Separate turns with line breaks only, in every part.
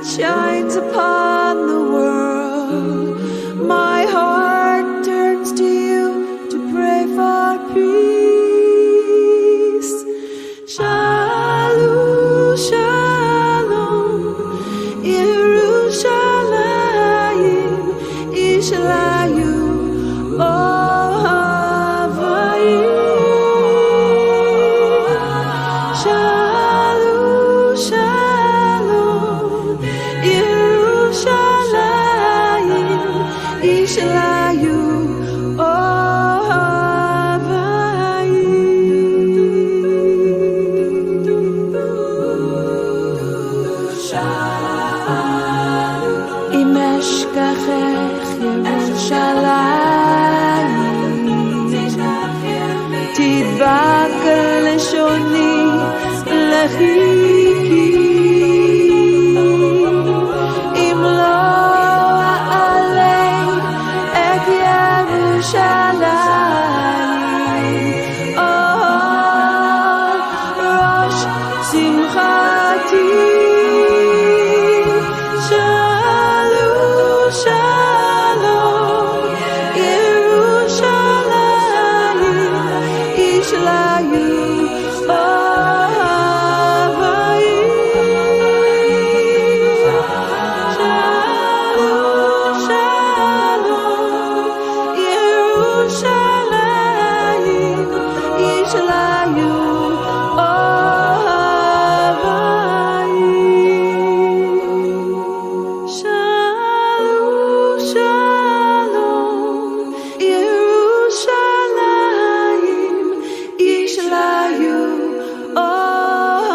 light shines upon the world. My heart turns to you to pray for peace. Shalom, shalom, Yerushalayim, Yishalayim, Ohavayim. Shalom, shalom, Yerushalayim, Yishalayim, אם אשכחך ירושלים, תדבק לשוני לחיכי. אם לא אעלה את ירושלים, ראש שמחתי. Shalom, shalom, Yerushalayim, Yishalayim, Ohavayim. Shalom, shalom, Yerushalayim, Yishalayim, Ohavayim. Shalom, shalom, Yerushalayim, Yishalayim, Ohavayim.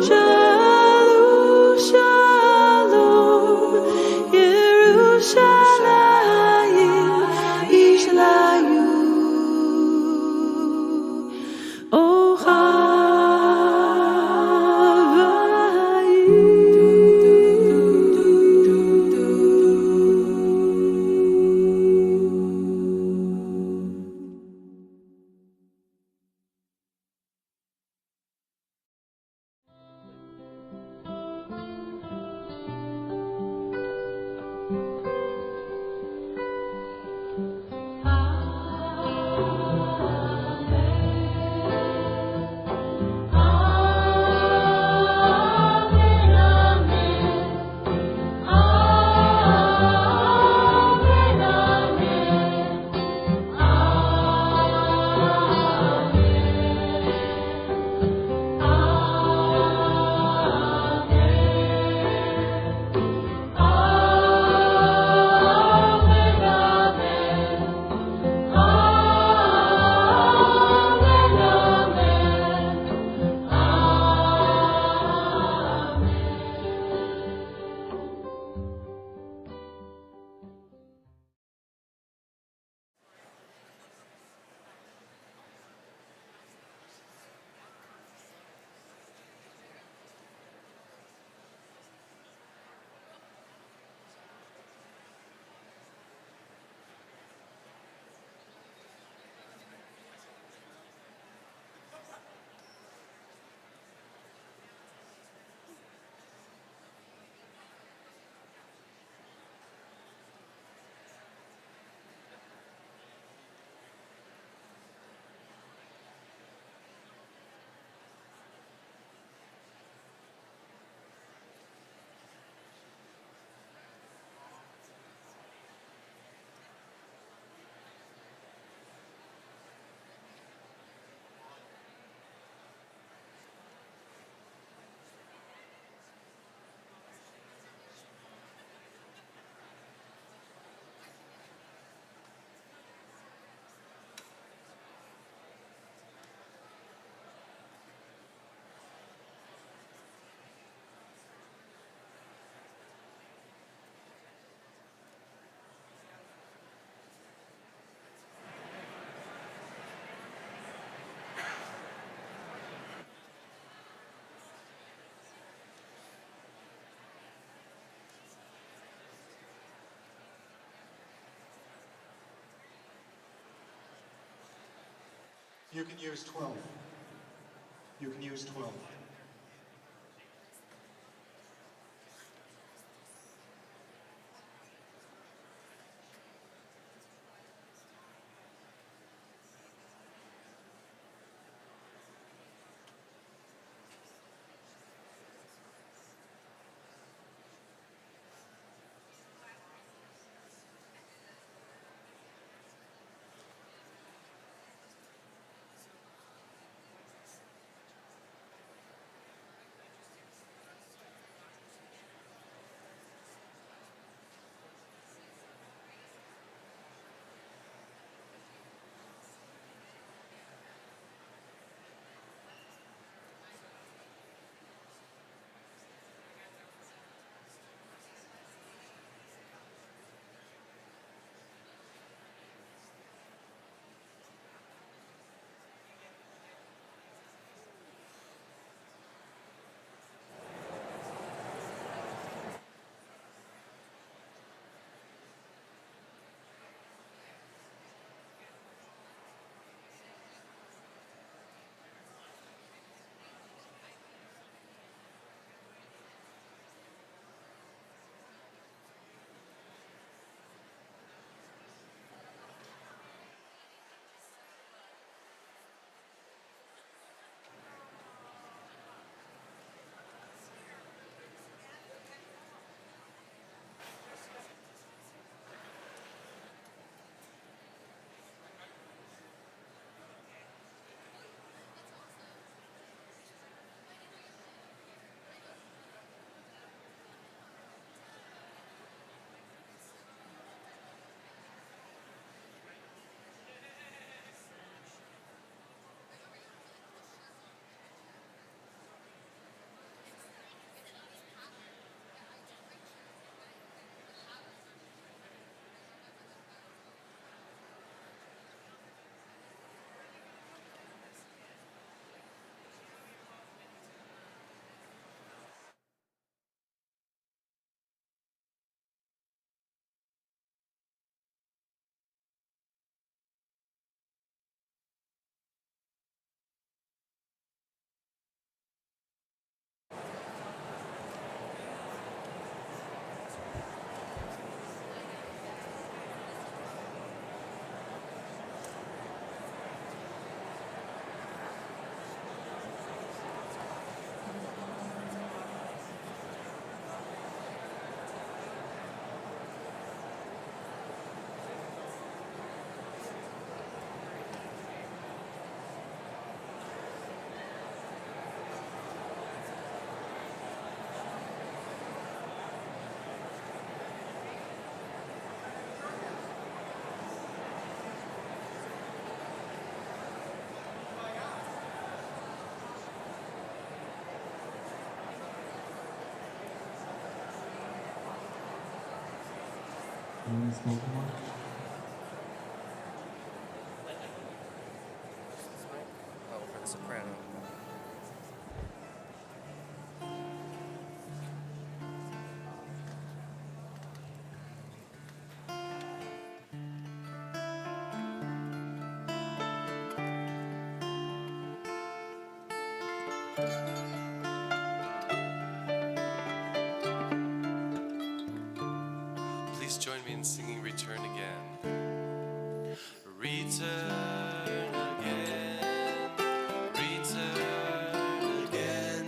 Shalom, shalom, Yerushalayim, Yishalayim,
You can use 12. You can use 12.
Oh, for the soprano. Please join me in singing Return Again. Return again, return again,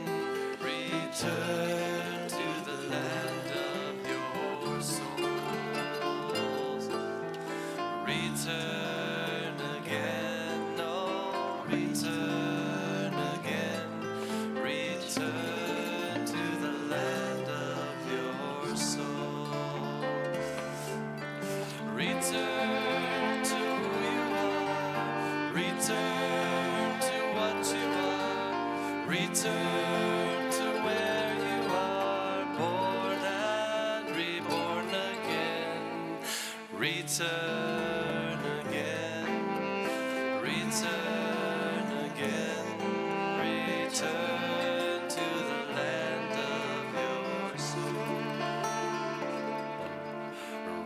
return to the land of your souls. Return again, oh, return again, return to the land of your souls. Return to who you are, return to what you are, return to where you are, born and reborn again. Return again, return again, return to the land of your soul.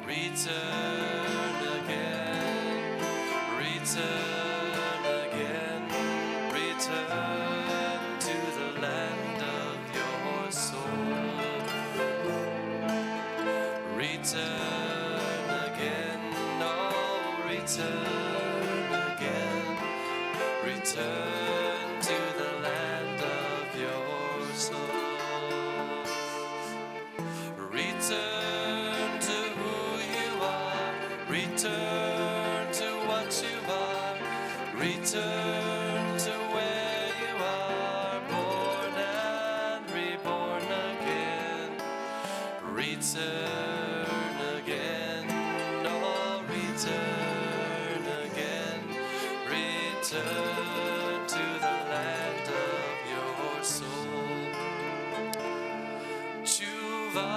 Return again, return again, return Return to the land of your soul. Return to who you are. Return to what you are. Return to where you are. Born and reborn again. Return again. Oh, return again. Return to the land of your soul. Tshuva.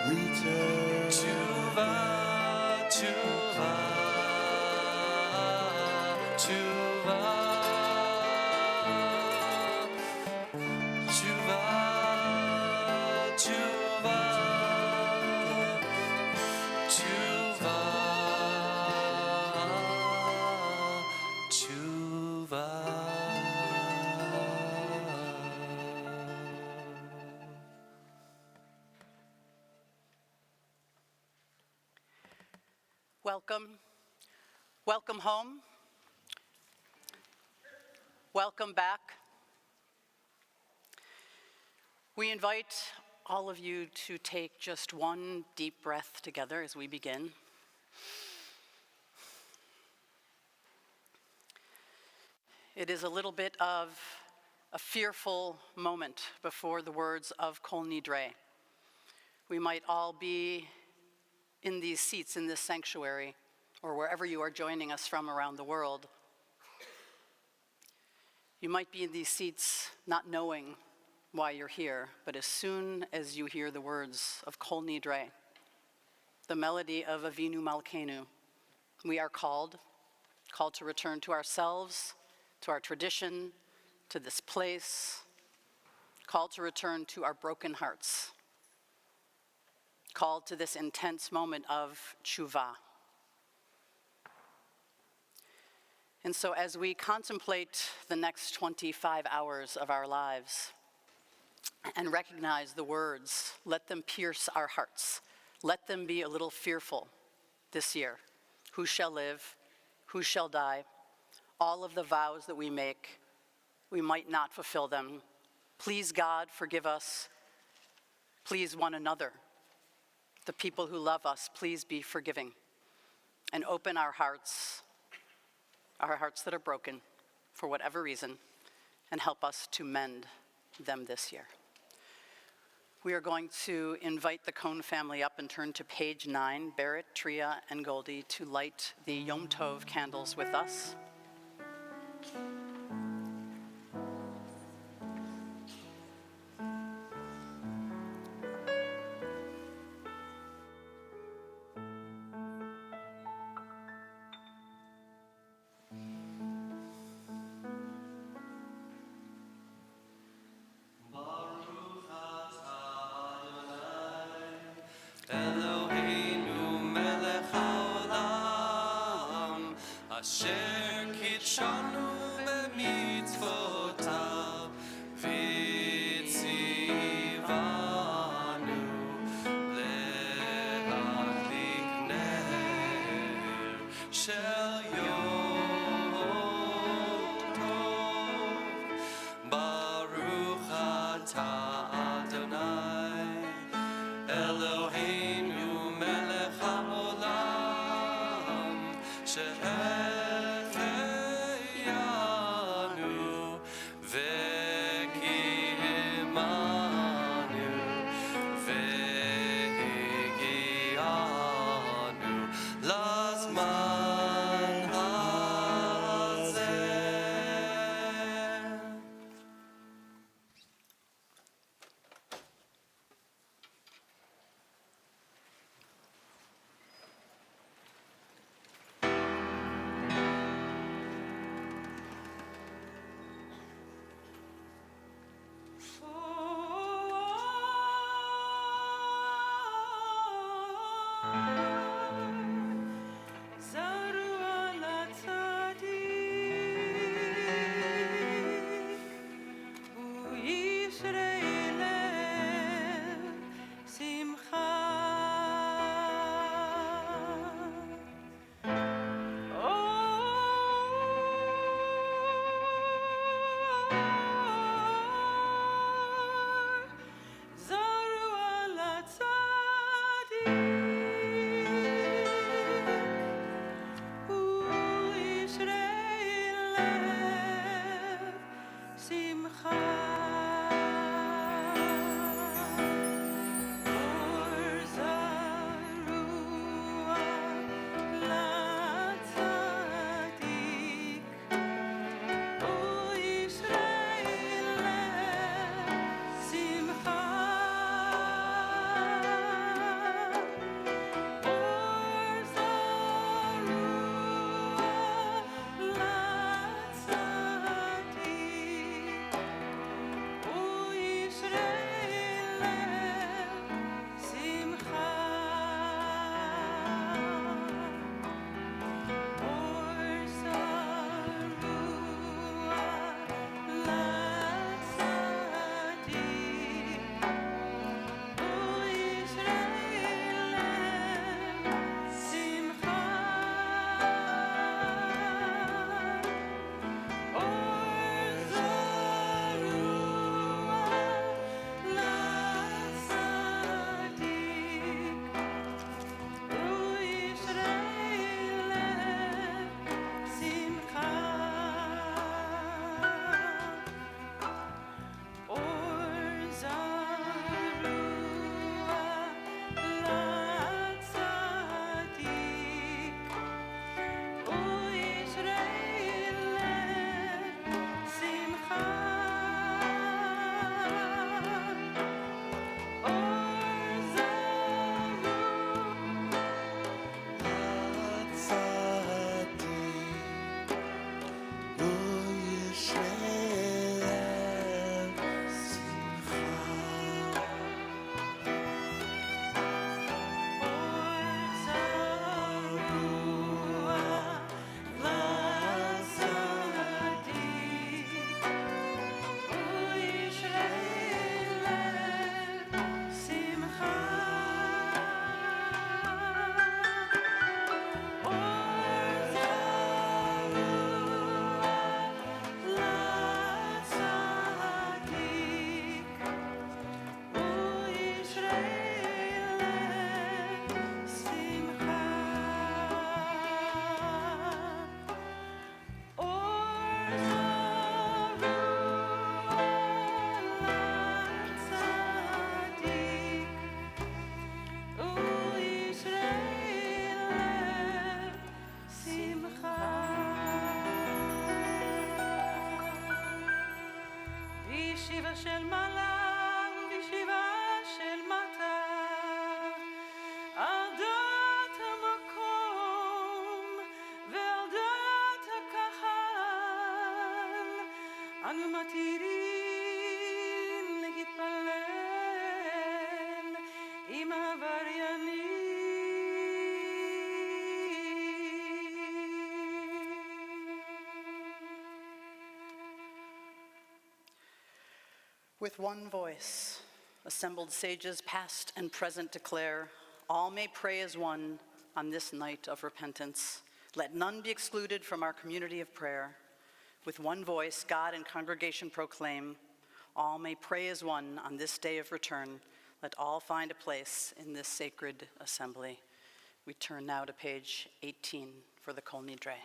Return.
Tshuva, tshuva, tshuva, tshuva, tshuva, tshuva, tshuva.
Welcome. Welcome home. Welcome back. We invite all of you to take just one deep breath together as we begin. It is a little bit of a fearful moment before the words of Kol Nidre. We might all be in these seats in this sanctuary, or wherever you are joining us from around the world. You might be in these seats not knowing why you're here, but as soon as you hear the words of Kol Nidre, the melody of Avinu Malkeinu, we are called to return to ourselves, to our tradition, to this place, called to return to our broken hearts, called to this intense moment of tshuva. And so as we contemplate the next 25 hours of our lives and recognize the words, let them pierce our hearts. Let them be a little fearful this year. Who shall live? Who shall die? All of the vows that we make, we might not fulfill them. Please, God, forgive us. Please, one another. The people who love us, please be forgiving and open our hearts that are broken for whatever reason, and help us to mend them this year. We are going to invite the Cohn family up and turn to page 9, Barrett, Tria, and Goldie, to light the Yom Tov candles with us.
Eloheinu melech haolam, asher kitshanu b'mitzvotav, v'tzivanu le'adlik ner shel Yom Tov. Baruch atah Adonai, Eloheinu melech haolam, שהחיינו וקיימנו והגיענו לזמן
בישיבה של מעלה ובישיבה של מטה, על דעת המקום ועל דעת הקהל, אנו מתירים להתפלל עם העבריינים.
With one voice, assembled sages past and present declare, all may pray as one on this night of repentance. Let none be excluded from our community of prayer. With one voice, God and congregation proclaim, all may pray as one on this day of return. Let all find a place in this sacred assembly. We turn now to page 18 for the Kol Nidre.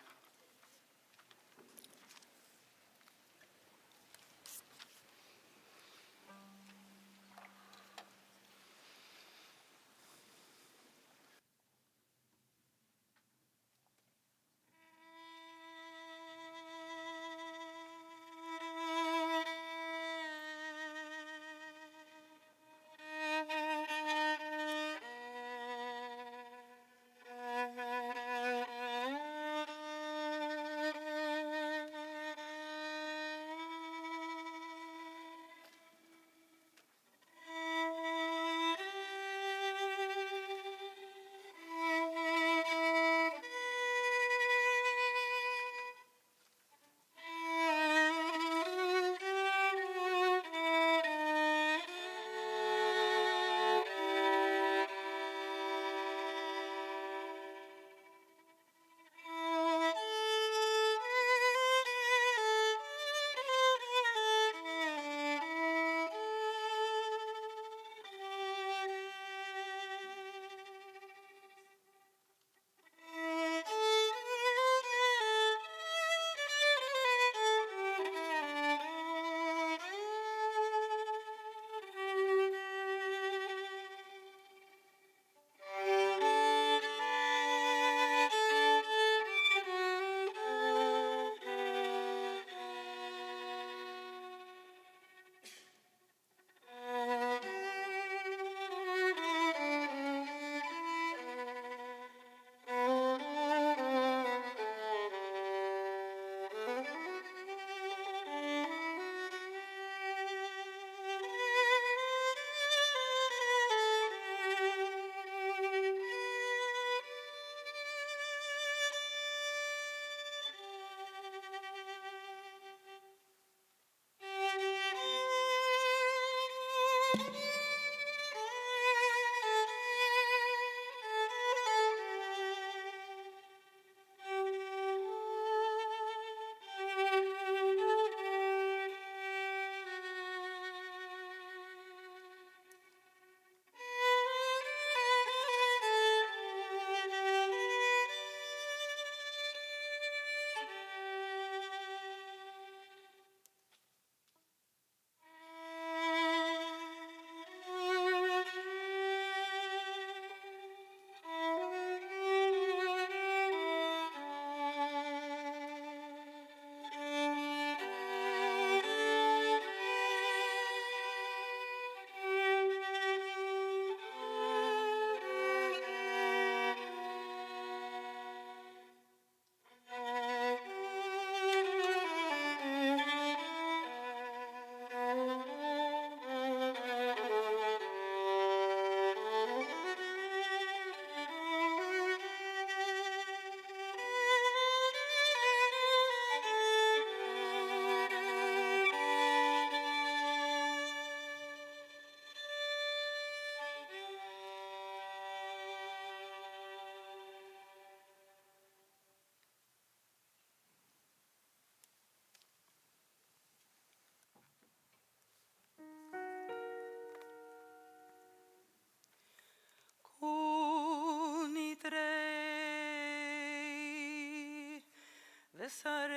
ושרי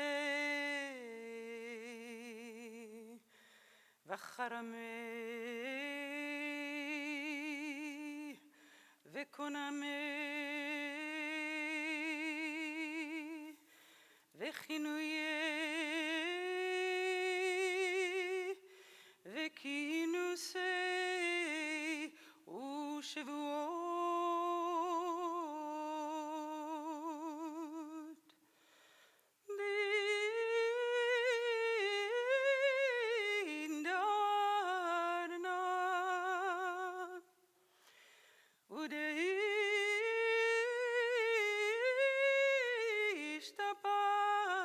וחרמי וקונמי וכינויי שבועות דין דרנה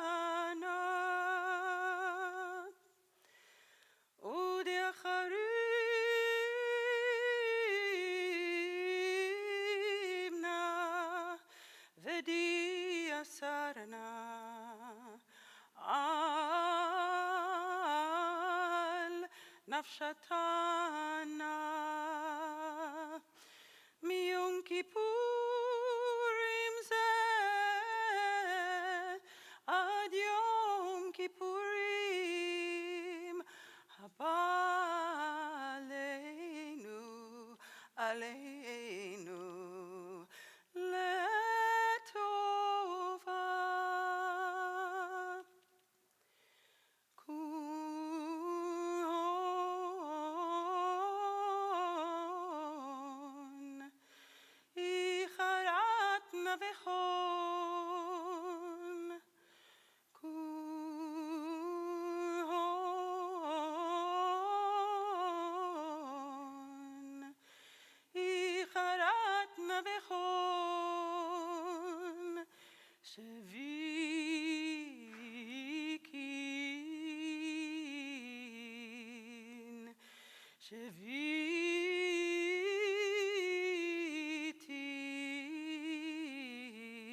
ודאישתפנה ודאחרימנה ודיאסרנה על נפשתנה מיום כיפורים זה עד יום כיפורים הבא עלינו לטובה. כון איחרת נבחון כון איחרת נבחון שוויקין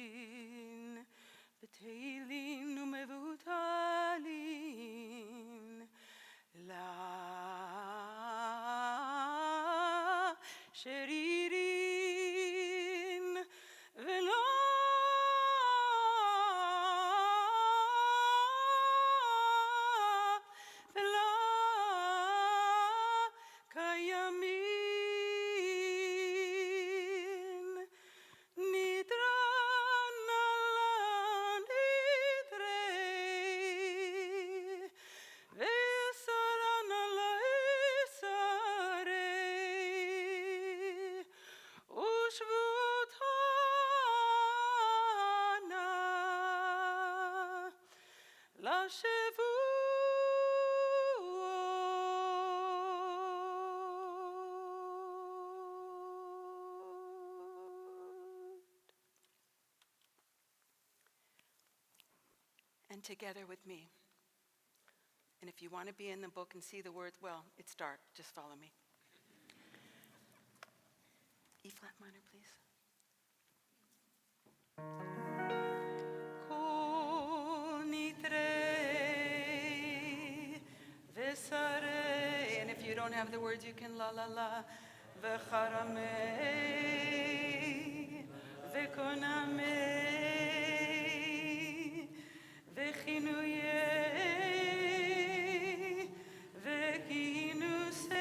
שוויתין בתהילים ומבוטלים לה שרירין ולא קיימין נדרה נלה נדרה ושרה נלה שרה ושבותנה לשבועות. And together with me. And if you want to be in the book and see the words, well, it's dark, just follow me. E flat minor, please. Kol Nidre v'sarei. And if you don't have the words, you can la la la. V'charamei v'konamei v'chinuyei v'kinusei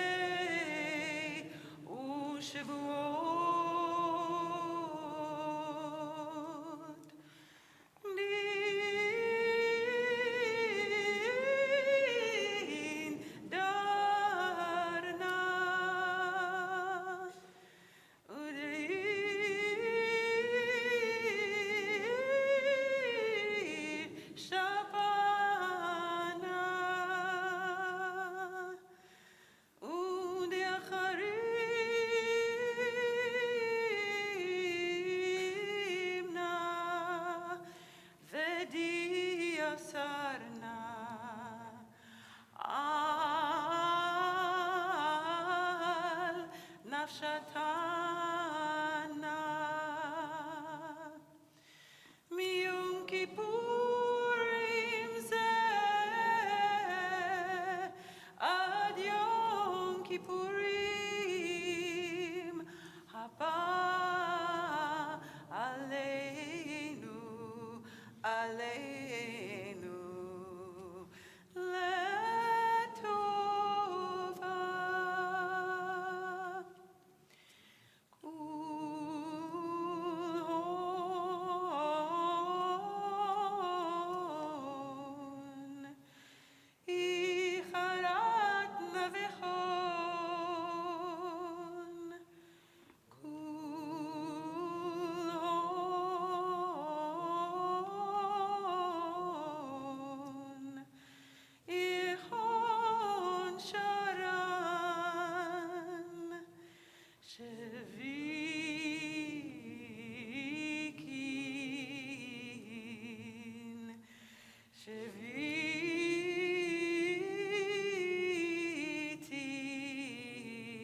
u'shavuot. Din darna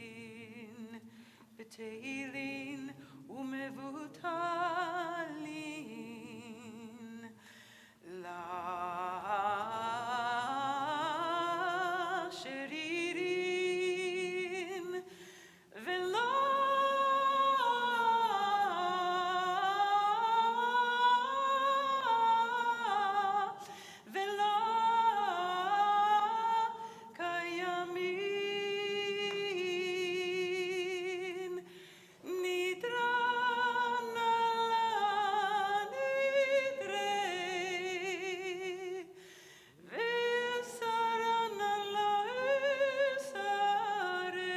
שביתין בתהילין ומבוטלין לשרירין ולא קיימין נדרה נדרה ושרה שרי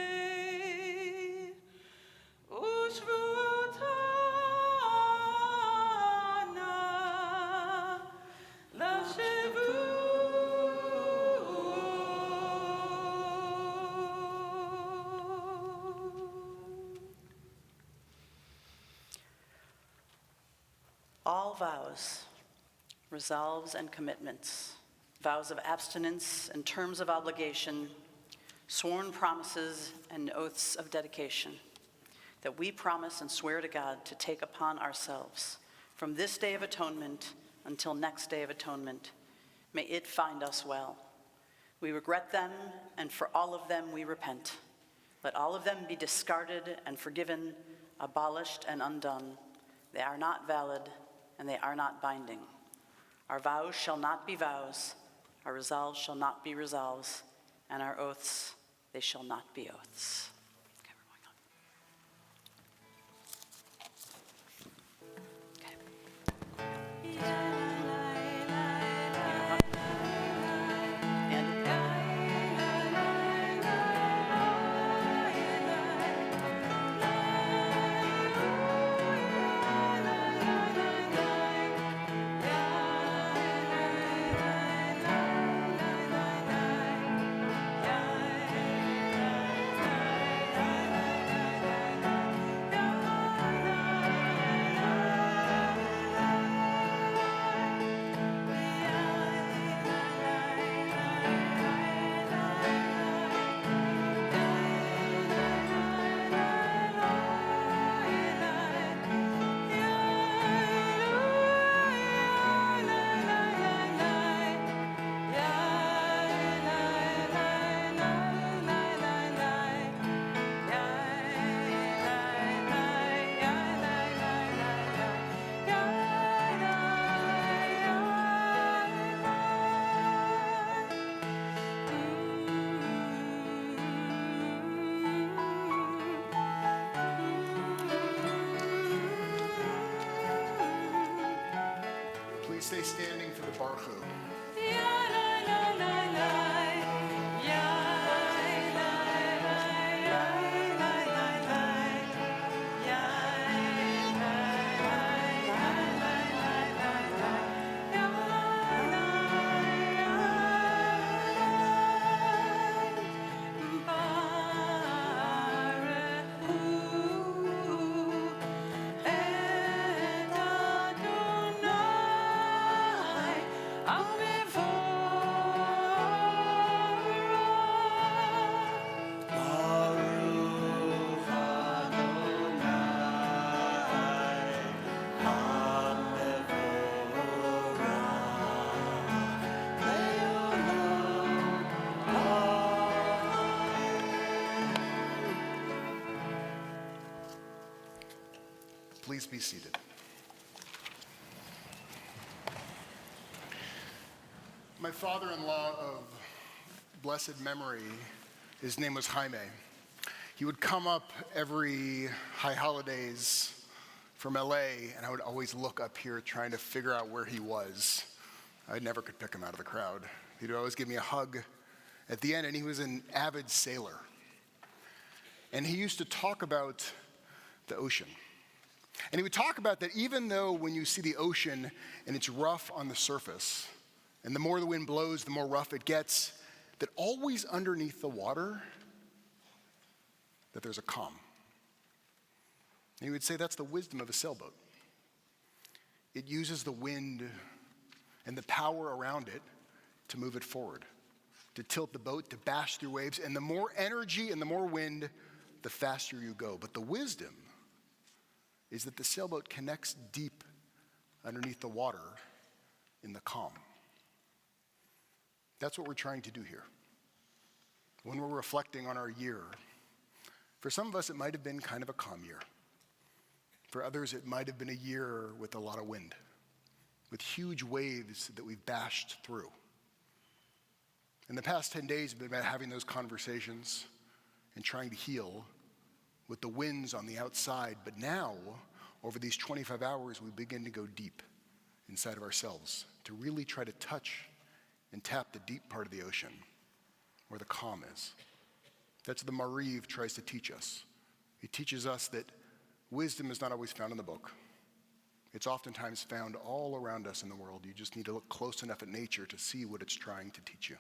ושבותנה
All vows, resolves, and commitments, vows of abstinence and terms of obligation, sworn promises and oaths of dedication, that we promise and swear to God to take upon ourselves from this day of atonement until next day of atonement, may it find us well. We regret them, and for all of them we repent. Let all of them be discarded and forgiven, abolished and undone. They are not valid, and they are not binding. Our vows shall not be vows, our resolves shall not be resolves, and our oaths, they shall not be oaths. Okay, we're going on. Okay.
Please stay standing for the Baruch. Please be seated. My father-in-law of blessed memory, his name was Jaime. He would come up every high holidays from LA, and I would always look up here trying to figure out where he was. I never could pick him out of the crowd. He'd always give me a hug at the end, and he was an avid sailor. And he used to talk about the ocean. And he would talk about that even though when you see the ocean and it's rough on the surface, and the more the wind blows, the more rough it gets, that always underneath the water, that there's a calm. And he would say that's the wisdom of a sailboat. It uses the wind and the power around it to move it forward, to tilt the boat, to bash through waves. And the more energy and the more wind, the faster you go. But the wisdom is that the sailboat connects deep underneath the water in the calm. That's what we're trying to do here. When we're reflecting on our year, for some of us, it might have been kind of a calm year. For others, it might have been a year with a lot of wind, with huge waves that we've bashed through. In the past 10 days, we've been about having those conversations and trying to heal with the winds on the outside. But now, over these 25 hours, we begin to go deep inside of ourselves to really try to touch and tap the deep part of the ocean where the calm is. That's what the Mariv tries to teach us. He teaches us that wisdom is not always found in the book. It's oftentimes found all around us in the world. You just need to look close enough at nature to see what it's trying to teach you.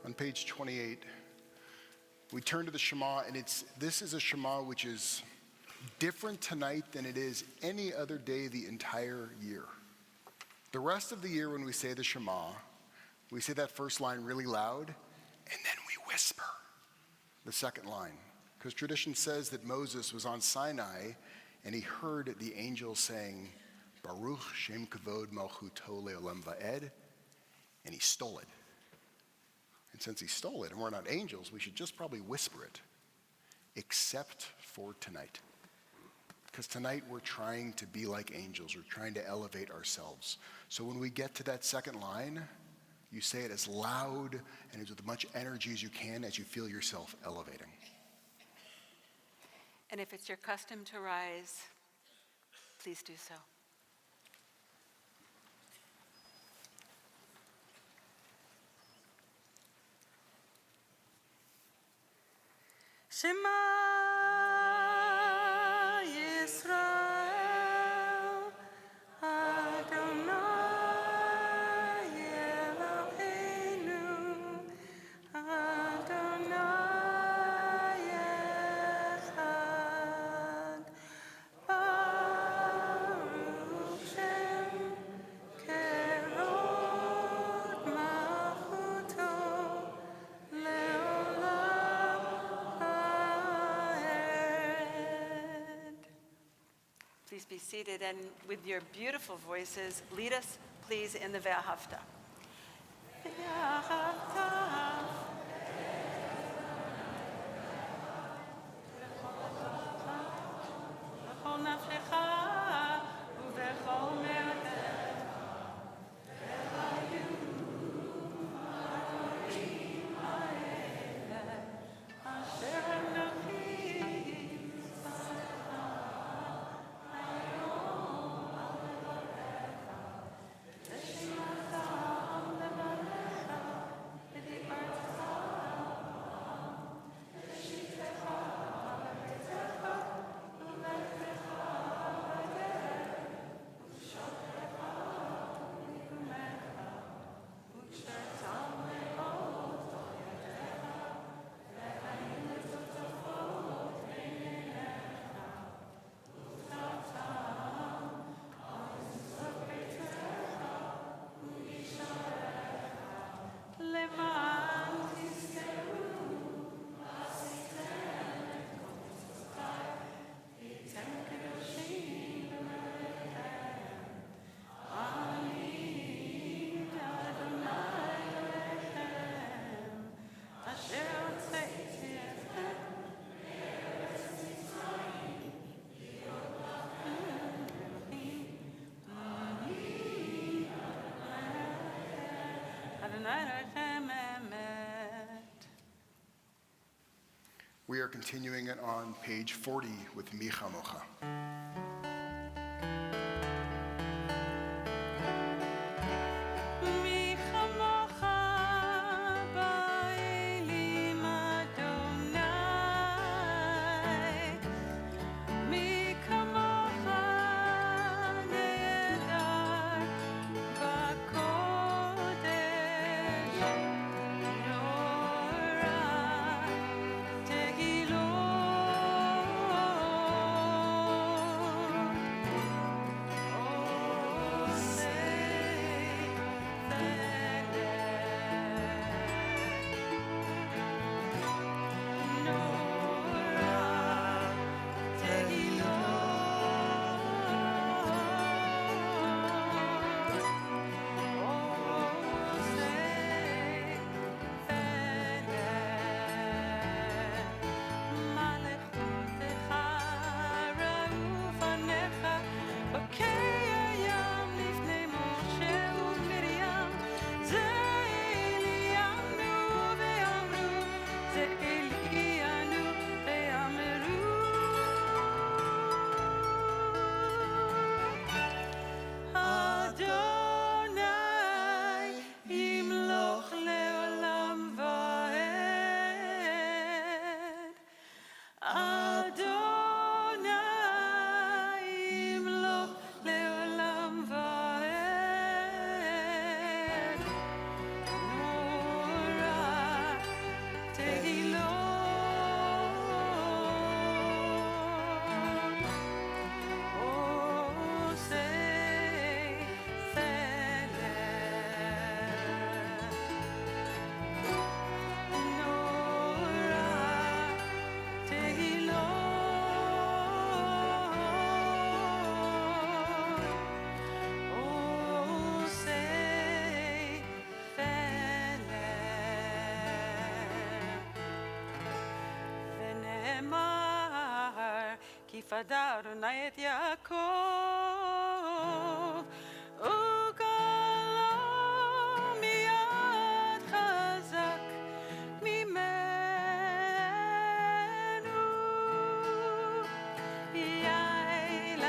On page 28, we turn to the Shema, and this is a Shema which is different tonight than it is any other day the entire year. The rest of the year when we say the Shema, we say that first line really loud, and then we whisper the second line. Because tradition says that Moses was on Sinai, and he heard the angels saying, Baruch Shem Kavod Malchuto Le'olam Va'ed, and he stole it. And since he stole it, and we're not angels, we should just probably whisper it, except for tonight. Because tonight we're trying to be like angels. We're trying to elevate ourselves. So when we get to that second line, you say it as loud and as with much energy as you can as you feel yourself elevating.
And if it's your custom to rise, please do so. Shema Yisrael, Adonai Eloheinu, Adonai Echad, Baruch Shem Kerod Malchuto Leolam. Please be seated, and with your beautiful voices, lead us, please, in the Ve'ahavta. Ve'ahavta. B'chol nafshecha u'b'chol me'odecha. Asher Anochi.
We are continuing it on page 40 with Mi Chamocha.
מי כמוך באלים אדוני, מי כמוך נהדר בקודש, נורא כי פדה אדוני את יעקב וגלה מיד חזק ממנו. יאי לי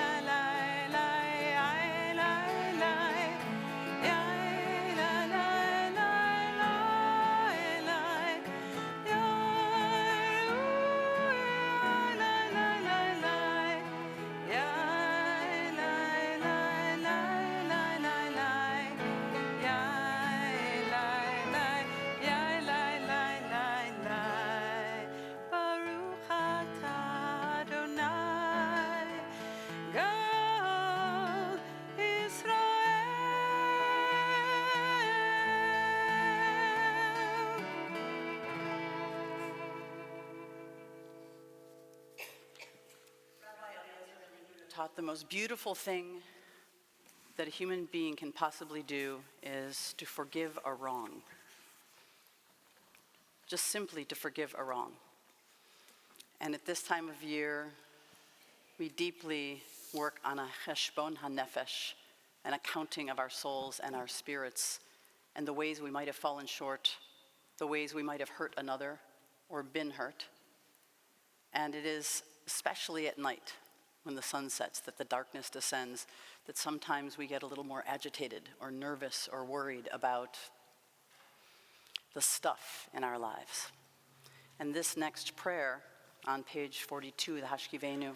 לי לי יאי לי לי יאי לי לי לי לי ברוך אתה אדוני גאל
Taught the most beautiful thing that a human being can possibly do is to forgive a wrong. Just simply to forgive a wrong. And at this time of year, we deeply work on a cheshbon hanefesh, an accounting of our souls and our spirits, and the ways we might have fallen short, the ways we might have hurt another or been hurt. And it is especially at night, when the sun sets, that the darkness descends, that sometimes we get a little more agitated or nervous or worried about the stuff in our lives. And this next prayer on page 42, the Hashkivenu,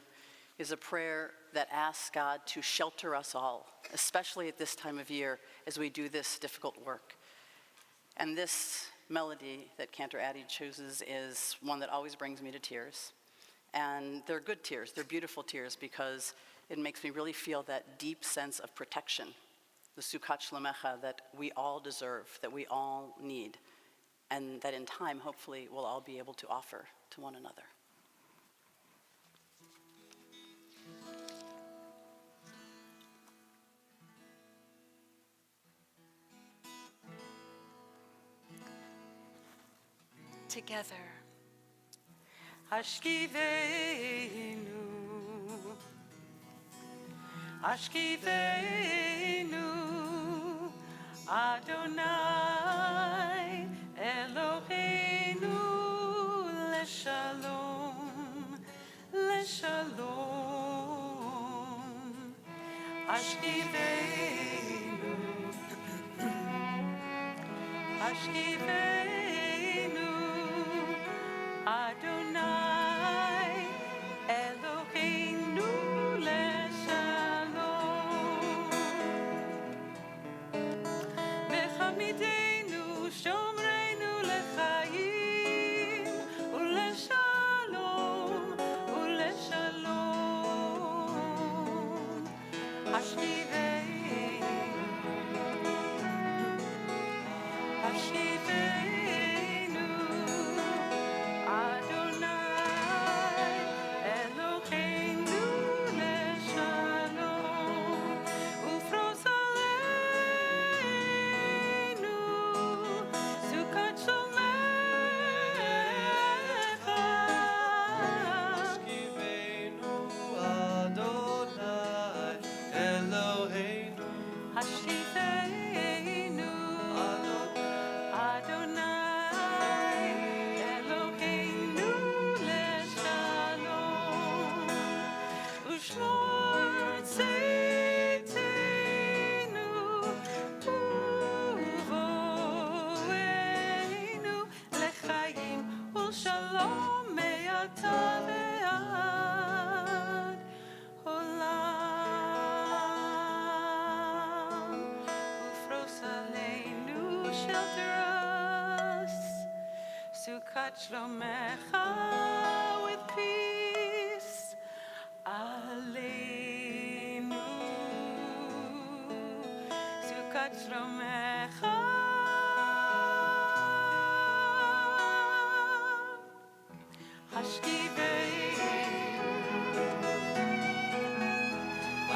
is a prayer that asks God to shelter us all, especially at this time of year as we do this difficult work. And this melody that Cantor Addy chooses is one that always brings me to tears. And they're good tears, they're beautiful tears, because it makes me really feel that deep sense of protection, the Sukkot Shlemecha that we all deserve, that we all need, and that in time, hopefully, we'll all be able to offer to one another.
together. Ashkivenu, Ashkivenu, Adonai.
Ashkivenu, Ashkivenu, Adonai, Eloheinu leshalom. Bechamidenu, shomreinu lechayim, uleshalom, uleshalom. Hashivenu, Adonai, Eloheinu leshalom, ufros aleinu, sukat shomecha.
Ashkivenu Adonai Eloheinu
Hashivenu, Adonai, Eloheinu leshalom, ushmor tzeitenu, uvoenu lechayim ulshalom me'ata ve'ad olam. Ufros aleinu, shelter us. Sukkot shlomecha with peace. Aleinu. Sukkot shlomecha.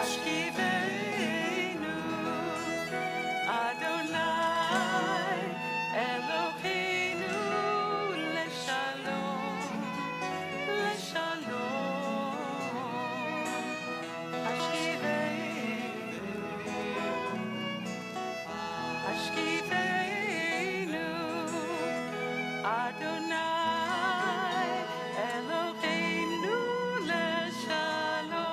Ashkivenu, Adonai, Eloheinu leshalom, leshalom. Ashkivenu, Adonai, Eloheinu leshalom,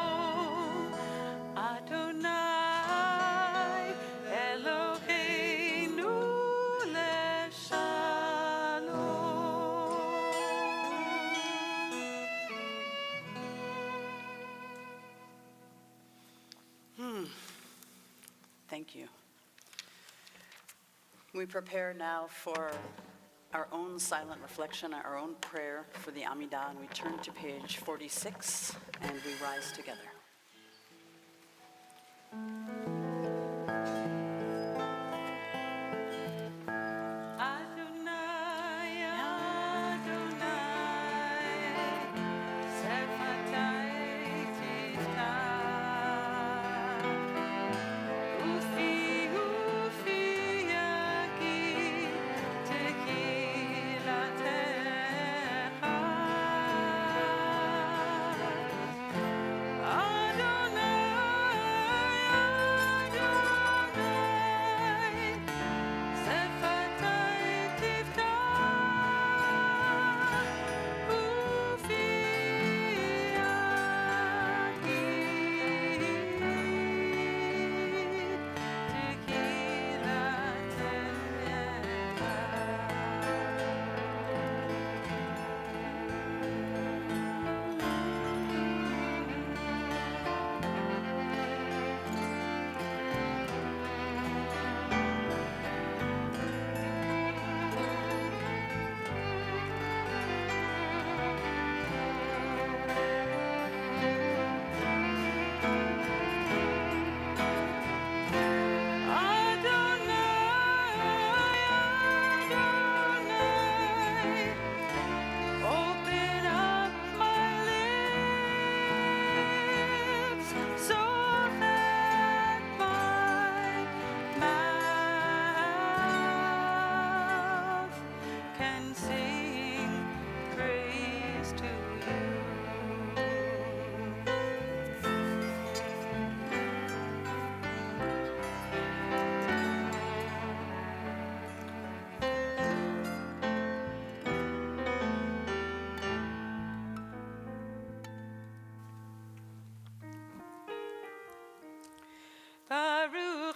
Adonai, Eloheinu leshalom.
Thank you. We prepare now for our own silent reflection, our own prayer for the Amidah, and we turn to page 46 and we rise together.
Adonai, Adonai, Sefatai Tifta, Ufi, Ufi, Yagi, Tekilatecha. Adonai,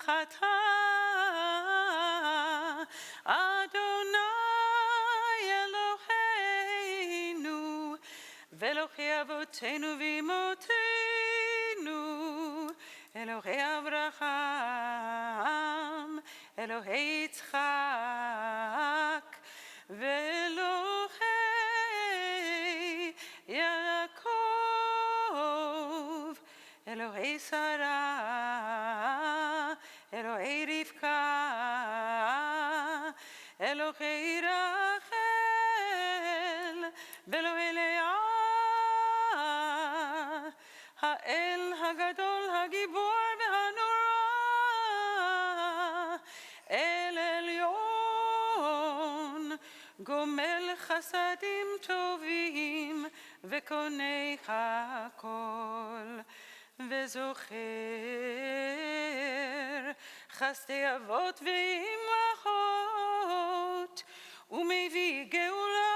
ברוך אתה אדוני אלוהינו ואלוהי אבותינו ואמותינו אלוהי אברהם אלוהי יצחק ואלוהי יעקב אלוהי שרה אלוהי רבקה אלוהי רחל ואלוהי לאה האל הגדול הגיבור והנורא אל עליון גומל חסדים טובים וקונה הכל וזוכר חסדי אבות ואימהות ומביא גאולה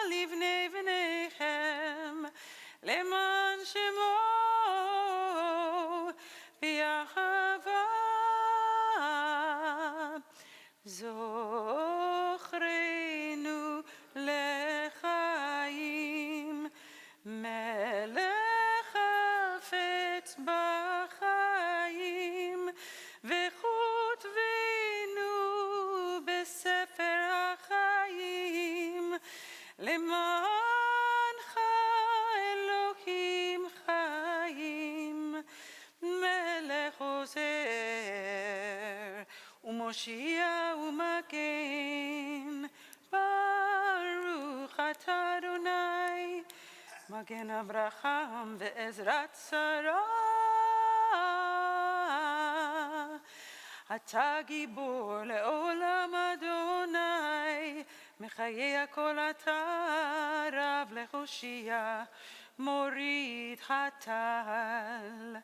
לבני בניכם למען שמו באהבה זוכרנו לחיים מלך חפץ בחיים וכותבנו בספר החיים למענך אלוהים חיים מלך עוזר ומושיע ומגן ברוך אתה אדוני מגן אברהם ועזרת שרה אתה גיבור לעולם אדוני מחיי הכל אתה רב להושיע מוריד הטל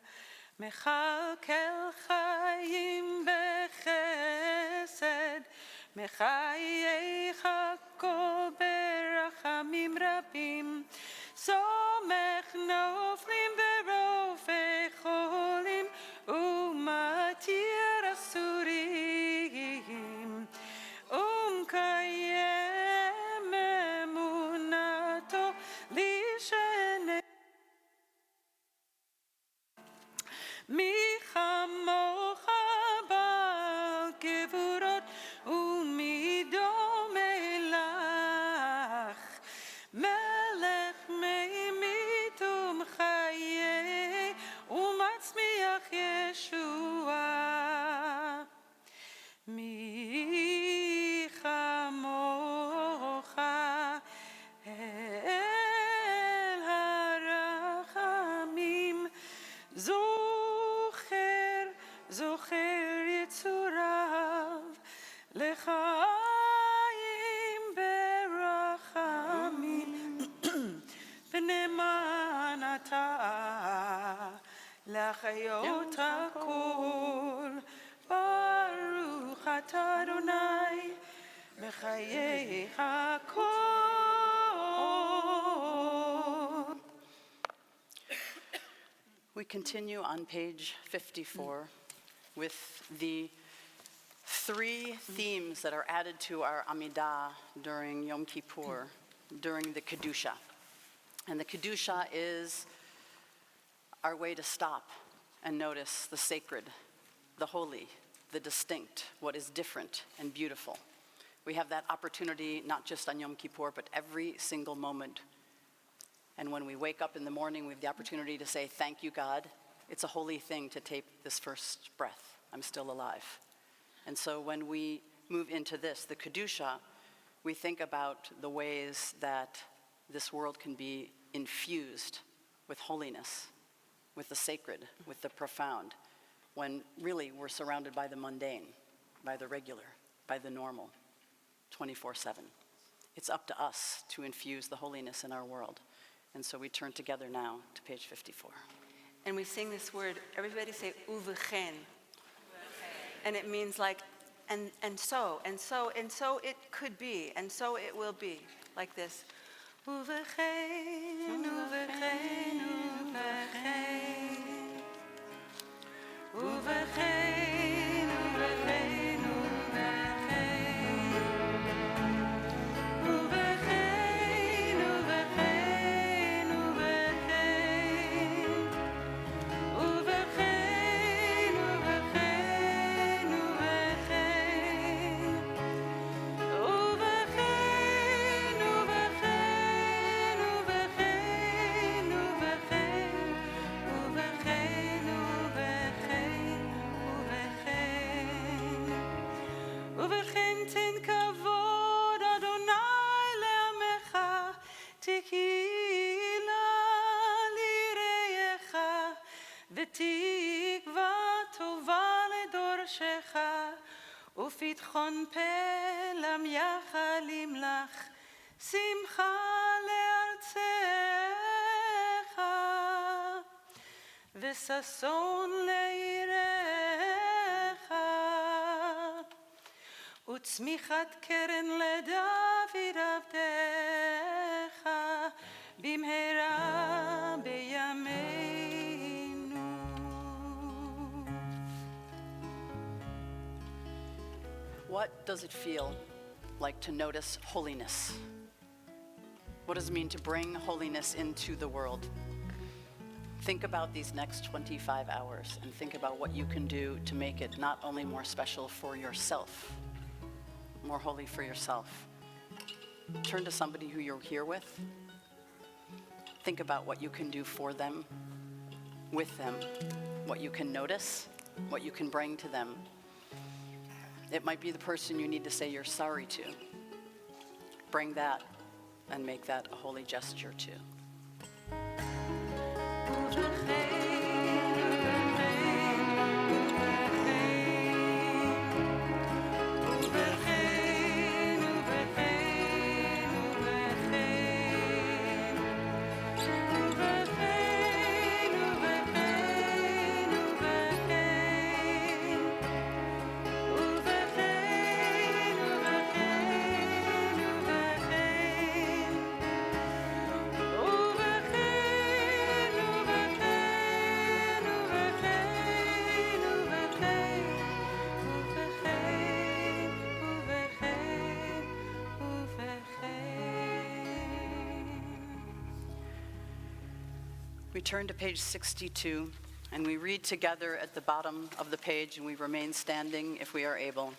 מכלכל חיים בחסד מחייך הכל ברחמים רבים סומך נופלים ברופא חולים ומתיר אסורים ומקיים אמונתו לשנה מי כמוך בעל גבורות ומי דומה לך מלך מימית ומחיה ומצמיח ישועה מי כמוך אל הרחמים זוכר יצוריו לחיים ברחמים ונאמן אתה להחיות הכל ברוך אתה אדוני בחיי הכל.
We continue on page 54 with the three themes that are added to our Amidah during Yom Kippur, during the Kedusha. And the Kedusha is our way to stop and notice the sacred, the holy, the distinct, what is different and beautiful. We have that opportunity not just on Yom Kippur, but every single moment. And when we wake up in the morning, we have the opportunity to say, thank you, God. It's a holy thing to take this first breath. I'm still alive. And so when we move into this, the Kedusha, we think about the ways that this world can be infused with holiness, with the sacred, with the profound, when really we're surrounded by the mundane, by the regular, by the normal, 24/7. It's up to us to infuse the holiness in our world. And so we turn together now to page 54.
And we sing this word, everybody say uvechen. And it means like, and so it could be, and so it will be, like this. Uvechen, uvechen, uvechen, uvechen.
ובכן תן כבוד אדוני לעמך, תהילה ליראיך, ותקווה טובה לדורשך, ופתחון פה לעמך למלך, שמחה לארצך, וששון לעירך. וצמיחת קרן לדוד עבדך, במהרה בימינו.
What does it feel like to notice holiness? What does it mean to bring holiness into the world? Think about these next 25 hours and think about what you can do to make it not only more special for yourself, more holy for yourself. Turn to somebody who you're here with. Think about what you can do for them, with them, what you can notice, what you can bring to them. It might be the person you need to say you're sorry to. Bring that and make that a holy gesture too. We turn to page 62, and we read together at the bottom of the page, and we remain standing if we are able.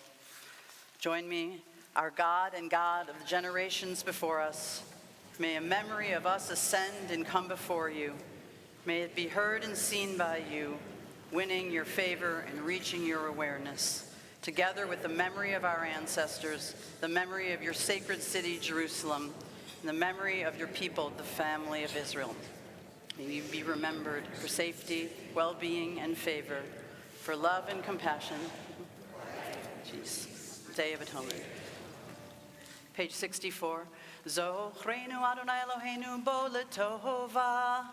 Join me. Our God and God of the generations before us, may a memory of us ascend and come before you. May it be heard and seen by you, winning your favor and reaching your awareness. Together with the memory of our ancestors, the memory of your sacred city, Jerusalem, and the memory of your people, the family of Israel. May you be remembered for safety, well-being, and favor, for love and compassion. Jeez. Day of Atonement. Page 64. Zochreinu Adonai Eloheinu bo letova.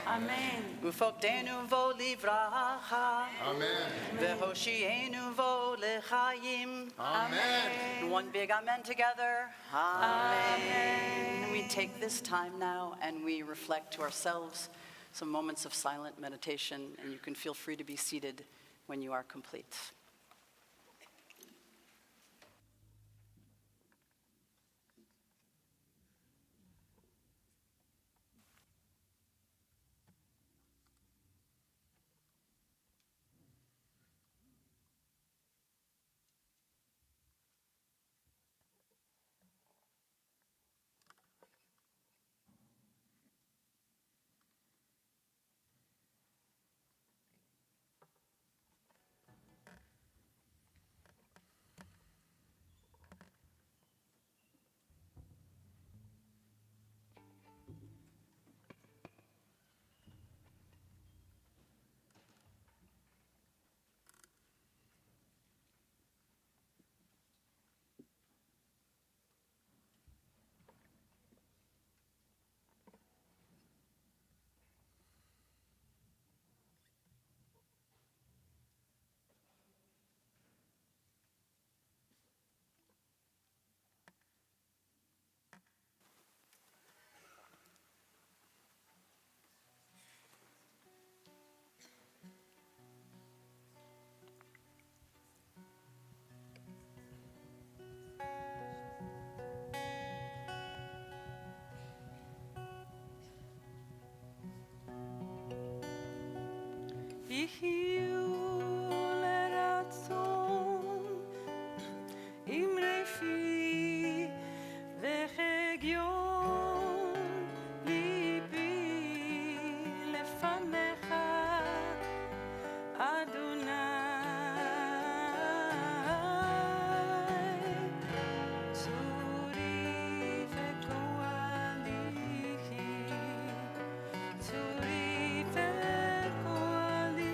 Amen.
Ufokdenu vo livracha.
Amen.
Vehoshienu vo lechayim.
Amen.
One big amen together. Amen. And we take this time now and we reflect to ourselves some moments of silent meditation, and you can feel free to be seated when you are complete.
יחיו לרצון עם רפי וחגיון ליבי לפניך אדוני צורי וגואלי צורי וגואלי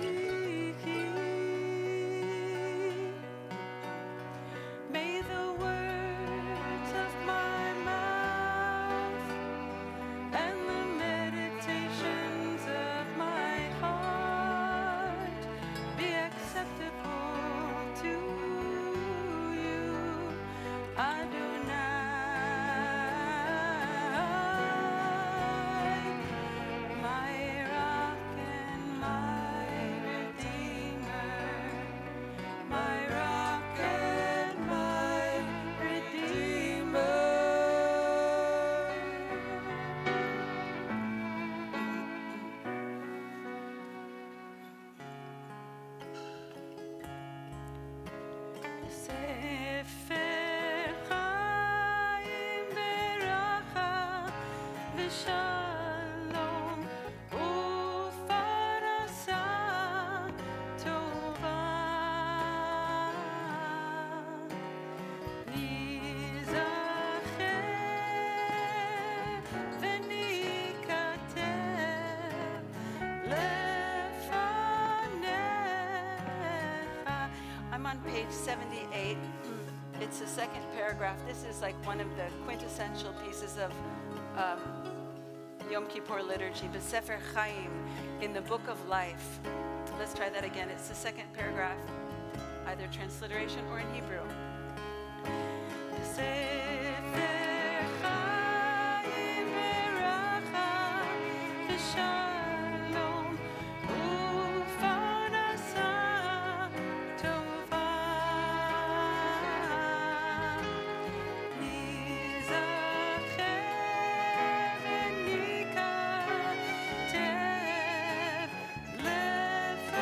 May the words of my mouth and the meditations of my heart be acceptable to you, Adonai, my rock and my redeemer. My rock and my redeemer. ספר חיים ברכה ושלום ופרנסה טובה ניזכר וניכתב לפניך.
I'm on page 78. It's the second paragraph. This is like one of the quintessential pieces of Yom Kippur liturgy, the Sefer Chaim, in the Book of Life. Let's try that again. It's the second paragraph, either transliteration or in Hebrew.
ספר חיים ברכה ושלום ופרנסה טובה ניזכר וניכתב לפניך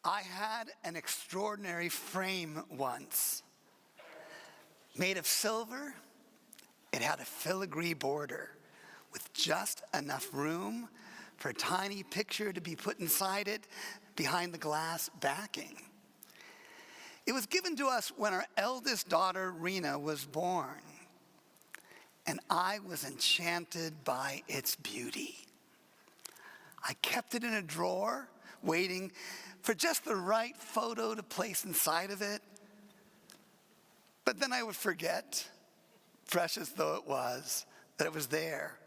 I had an extraordinary frame once. Made of silver, it had a filigree border with just enough room for a tiny picture to be put inside it behind the glass backing. It was given to us when our eldest daughter, Rena, was born, and I was enchanted by its beauty. I kept it in a drawer, waiting for just the right photo to place inside of it. But then I would forget, precious though it was, that it was there,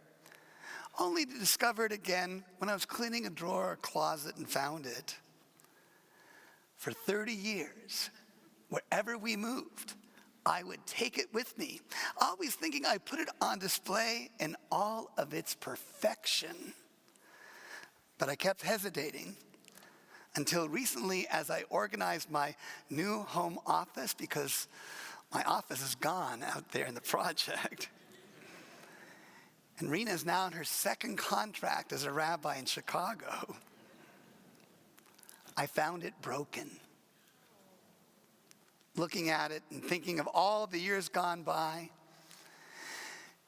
only to discover it again when I was cleaning a drawer or closet and found it. For 30 years, wherever we moved, I would take it with me, always thinking I put it on display in all of its perfection. But I kept hesitating until recently, as I organized my new home office, because My office is gone out there in the project. And Rena is now in her second contract as a rabbi in Chicago. I found it broken. Looking at it and thinking of all the years gone by,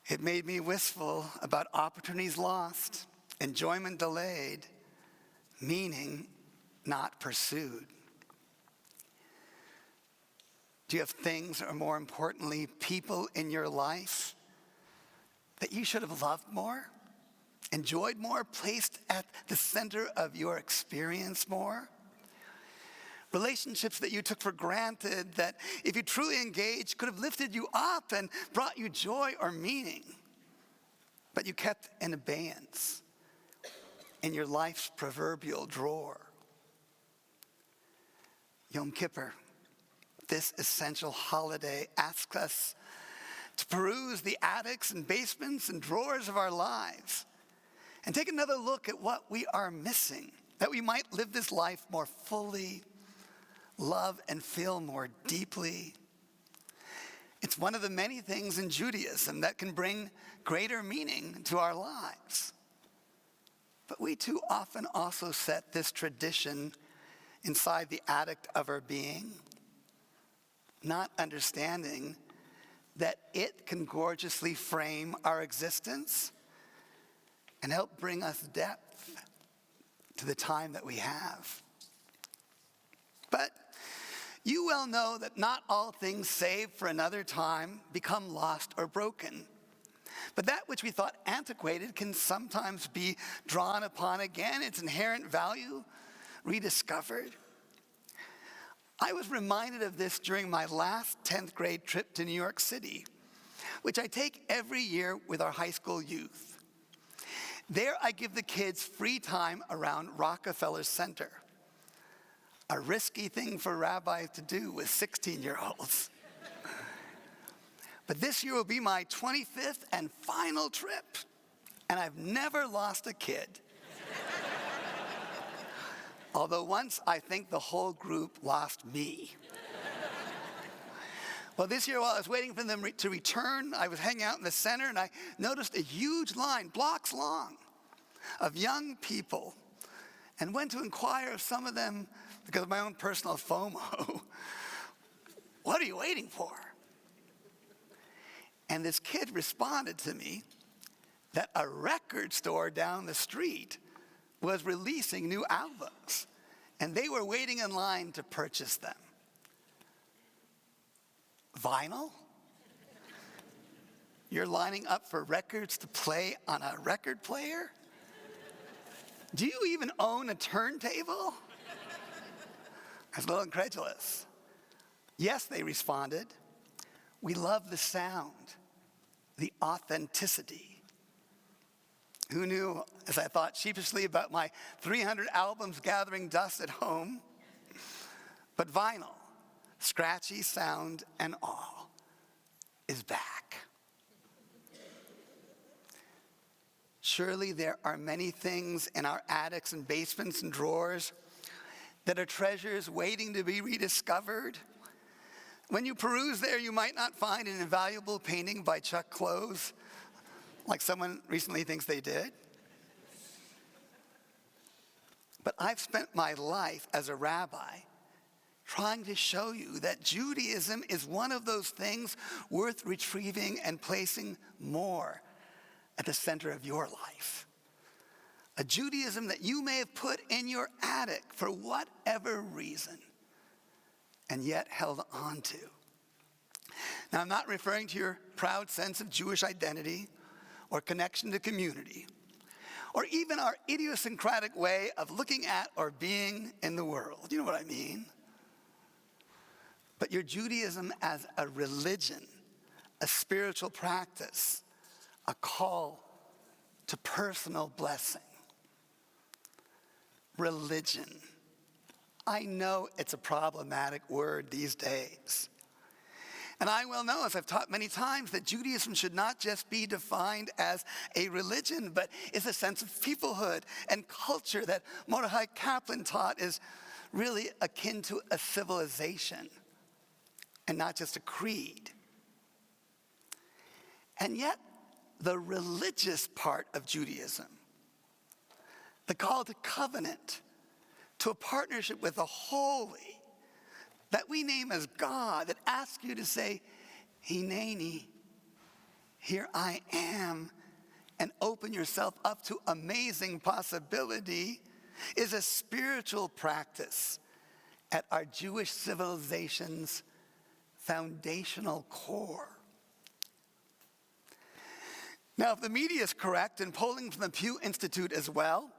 it made me wistful about opportunities lost, enjoyment delayed, meaning not pursued. Do you have things, or more importantly, people in your life that you should have loved more, enjoyed more, placed at the center of your experience more? Relationships that you took for granted that, if you truly engaged, could have lifted you up and brought you joy or meaning, but you kept in abeyance in your life's proverbial drawer. Yom Kippur, this essential holiday, asks us to peruse the attics and basements and drawers of our lives and take another look at what we are missing, that we might live this life more fully, love and feel more deeply. It's one of the many things in Judaism that can bring greater meaning to our lives. But we too often also set this tradition inside the attic of our being, not understanding that it can gorgeously frame our existence and help bring us depth to the time that we have. But you well know that not all things saved for another time become lost or broken. But that which we thought antiquated can sometimes be drawn upon again, its inherent value rediscovered. I was reminded of this during my last 10th grade trip to New York City, which I take every year with our high school youth. There I give the kids free time around Rockefeller Center, a risky thing for rabbis to do with 16-year-olds. But this year will be my 25th and final trip, and I've never lost a kid. Although once I think the whole group lost me. Well, this year while I was waiting for them to return, I was hanging out in the center and I noticed a huge line, blocks long, of young people, and went to inquire of some of them, because of my own personal FOMO, what are you waiting for? And this kid responded to me that a record store down the street was releasing new albums, and they were waiting in line to purchase them. Vinyl? You're lining up for records to play on a record player? Do you even own a turntable? I was a little incredulous. Yes, they responded. We love the sound, the authenticity. Who knew, as I thought sheepishly about my 300 albums gathering dust at home? But vinyl, scratchy sound and all, is back. Surely there are many things in our attics and basements and drawers that are treasures waiting to be rediscovered. When you peruse there, you might not find an invaluable painting by Chuck Close, like someone recently thinks they did. But I've spent my life as a rabbi trying to show you that Judaism is one of those things worth retrieving and placing more at the center of your life. A Judaism that you may have put in your attic for whatever reason and yet held on to. Now, I'm not referring to your proud sense of Jewish identity or connection to community, or even our idiosyncratic way of looking at or being in the world. You know what I mean? But your Judaism as a religion, a spiritual practice, a call to personal blessing. Religion. I know it's a problematic word these days. And I well know, as I've taught many times, that Judaism should not just be defined as a religion, but is a sense of peoplehood and culture that Mordechai Kaplan taught is really akin to a civilization. and not just a creed. And yet, the religious part of Judaism, the call to covenant, to a partnership with the holy, that we name as God, that asks you to say, Hineni, here I am, and open yourself up to amazing possibility, is a spiritual practice at our Jewish civilization's foundational core. Now, if the media is correct, and polling from the Pew Institute as well,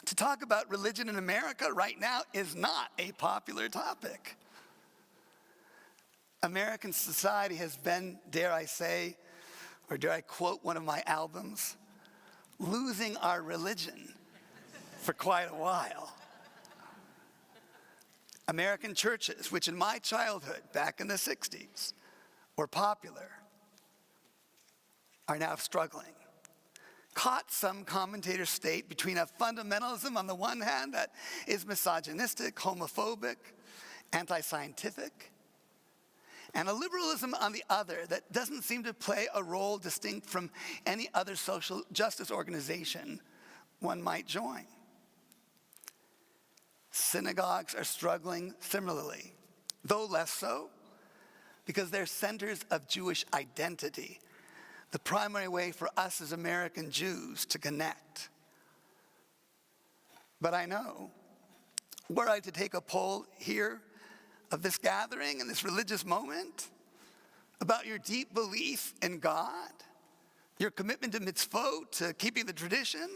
to talk about religion in America right now is not a popular topic. American society has been, dare I say, or dare I quote one of my albums, losing our religion for quite a while. American churches, which in my childhood, back in the 60s, were popular, are now struggling. Caught, some commentators state, between a fundamentalism on the one hand that is misogynistic, homophobic, anti-scientific, and a liberalism on the other that doesn't seem to play a role distinct from any other social justice organization one might join. Synagogues are struggling similarly, though less so, because they're centers of Jewish identity, the primary way for us as American Jews to connect. But I know, were I to take a poll here of this gathering and this religious moment about your deep belief in God, your commitment to mitzvot, to keeping the tradition,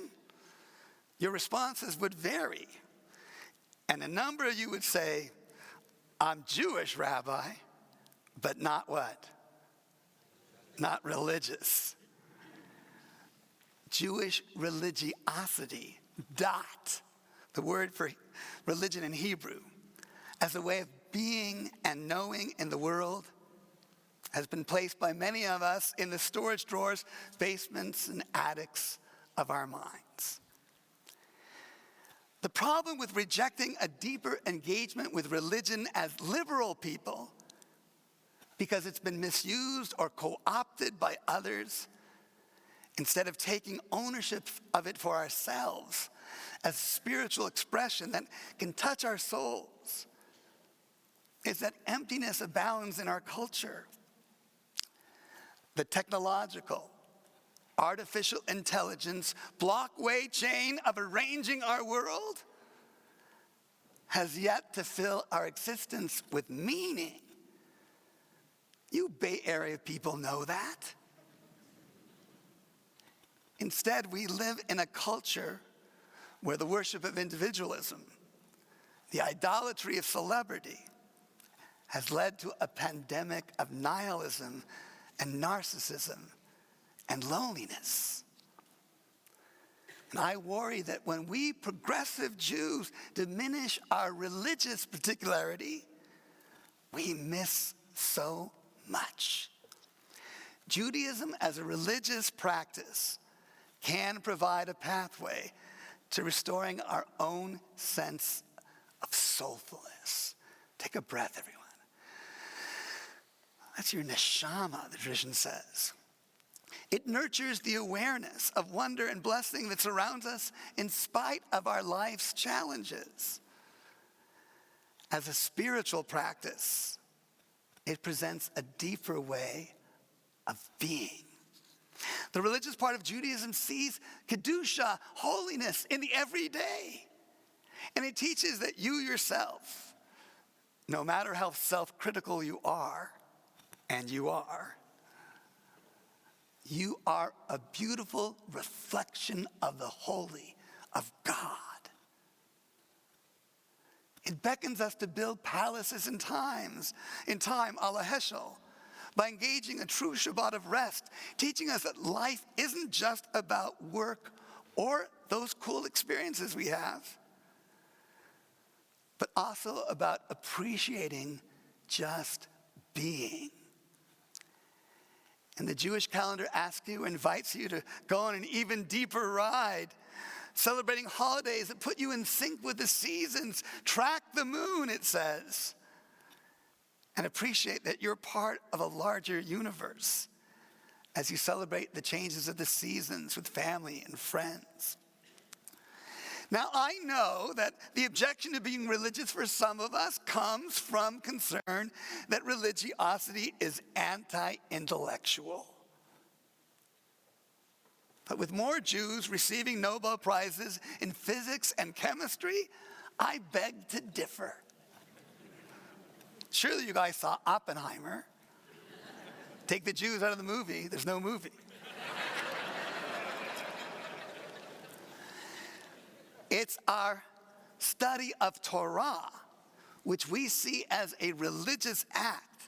your responses would vary. And a number of you would say, I'm Jewish, Rabbi, but not what? Not religious. Jewish religiosity, dot, the word for religion in Hebrew, as a way of being and knowing in the world, has been placed by many of us in the storage drawers, basements, and attics of our minds. The problem with rejecting a deeper engagement with religion as liberal people, because it's been misused or co-opted by others, instead of taking ownership of it for ourselves as a spiritual expression that can touch our souls, is that emptiness abounds in our culture. The technological, artificial intelligence blockway chain of arranging our world has yet to fill our existence with meaning. You Bay Area people know that. Instead, we live in a culture where the worship of individualism, the idolatry of celebrity, has led to a pandemic of nihilism and narcissism and loneliness. And I worry that when we progressive Jews diminish our religious particularity, we miss so much. Judaism as a religious practice can provide a pathway to restoring our own sense of soulfulness. Take a breath, everyone. That's your neshama, the tradition says. It nurtures the awareness of wonder and blessing that surrounds us in spite of our life's challenges. As a spiritual practice, it presents a deeper way of being. The religious part of Judaism sees Kedusha, holiness, in the everyday. And it teaches that you yourself, no matter how self-critical you are, and you are a beautiful reflection of the holy, of God. It beckons us to build palaces in time, a la Heschel, by engaging a true Shabbat of rest, teaching us that life isn't just about work or those cool experiences we have, but also about appreciating just being. And the Jewish calendar asks you, invites you to go on an even deeper ride, celebrating holidays that put you in sync with the seasons. Track the moon, it says. and appreciate that you're part of a larger universe as you celebrate the changes of the seasons with family and friends. Now, I know that the objection to being religious for some of us comes from concern that religiosity is anti-intellectual. But with more Jews receiving Nobel Prizes in physics and chemistry, I beg to differ. Surely you guys saw Oppenheimer. Take the Jews out of the movie, there's no movie. It's our study of Torah, which we see as a religious act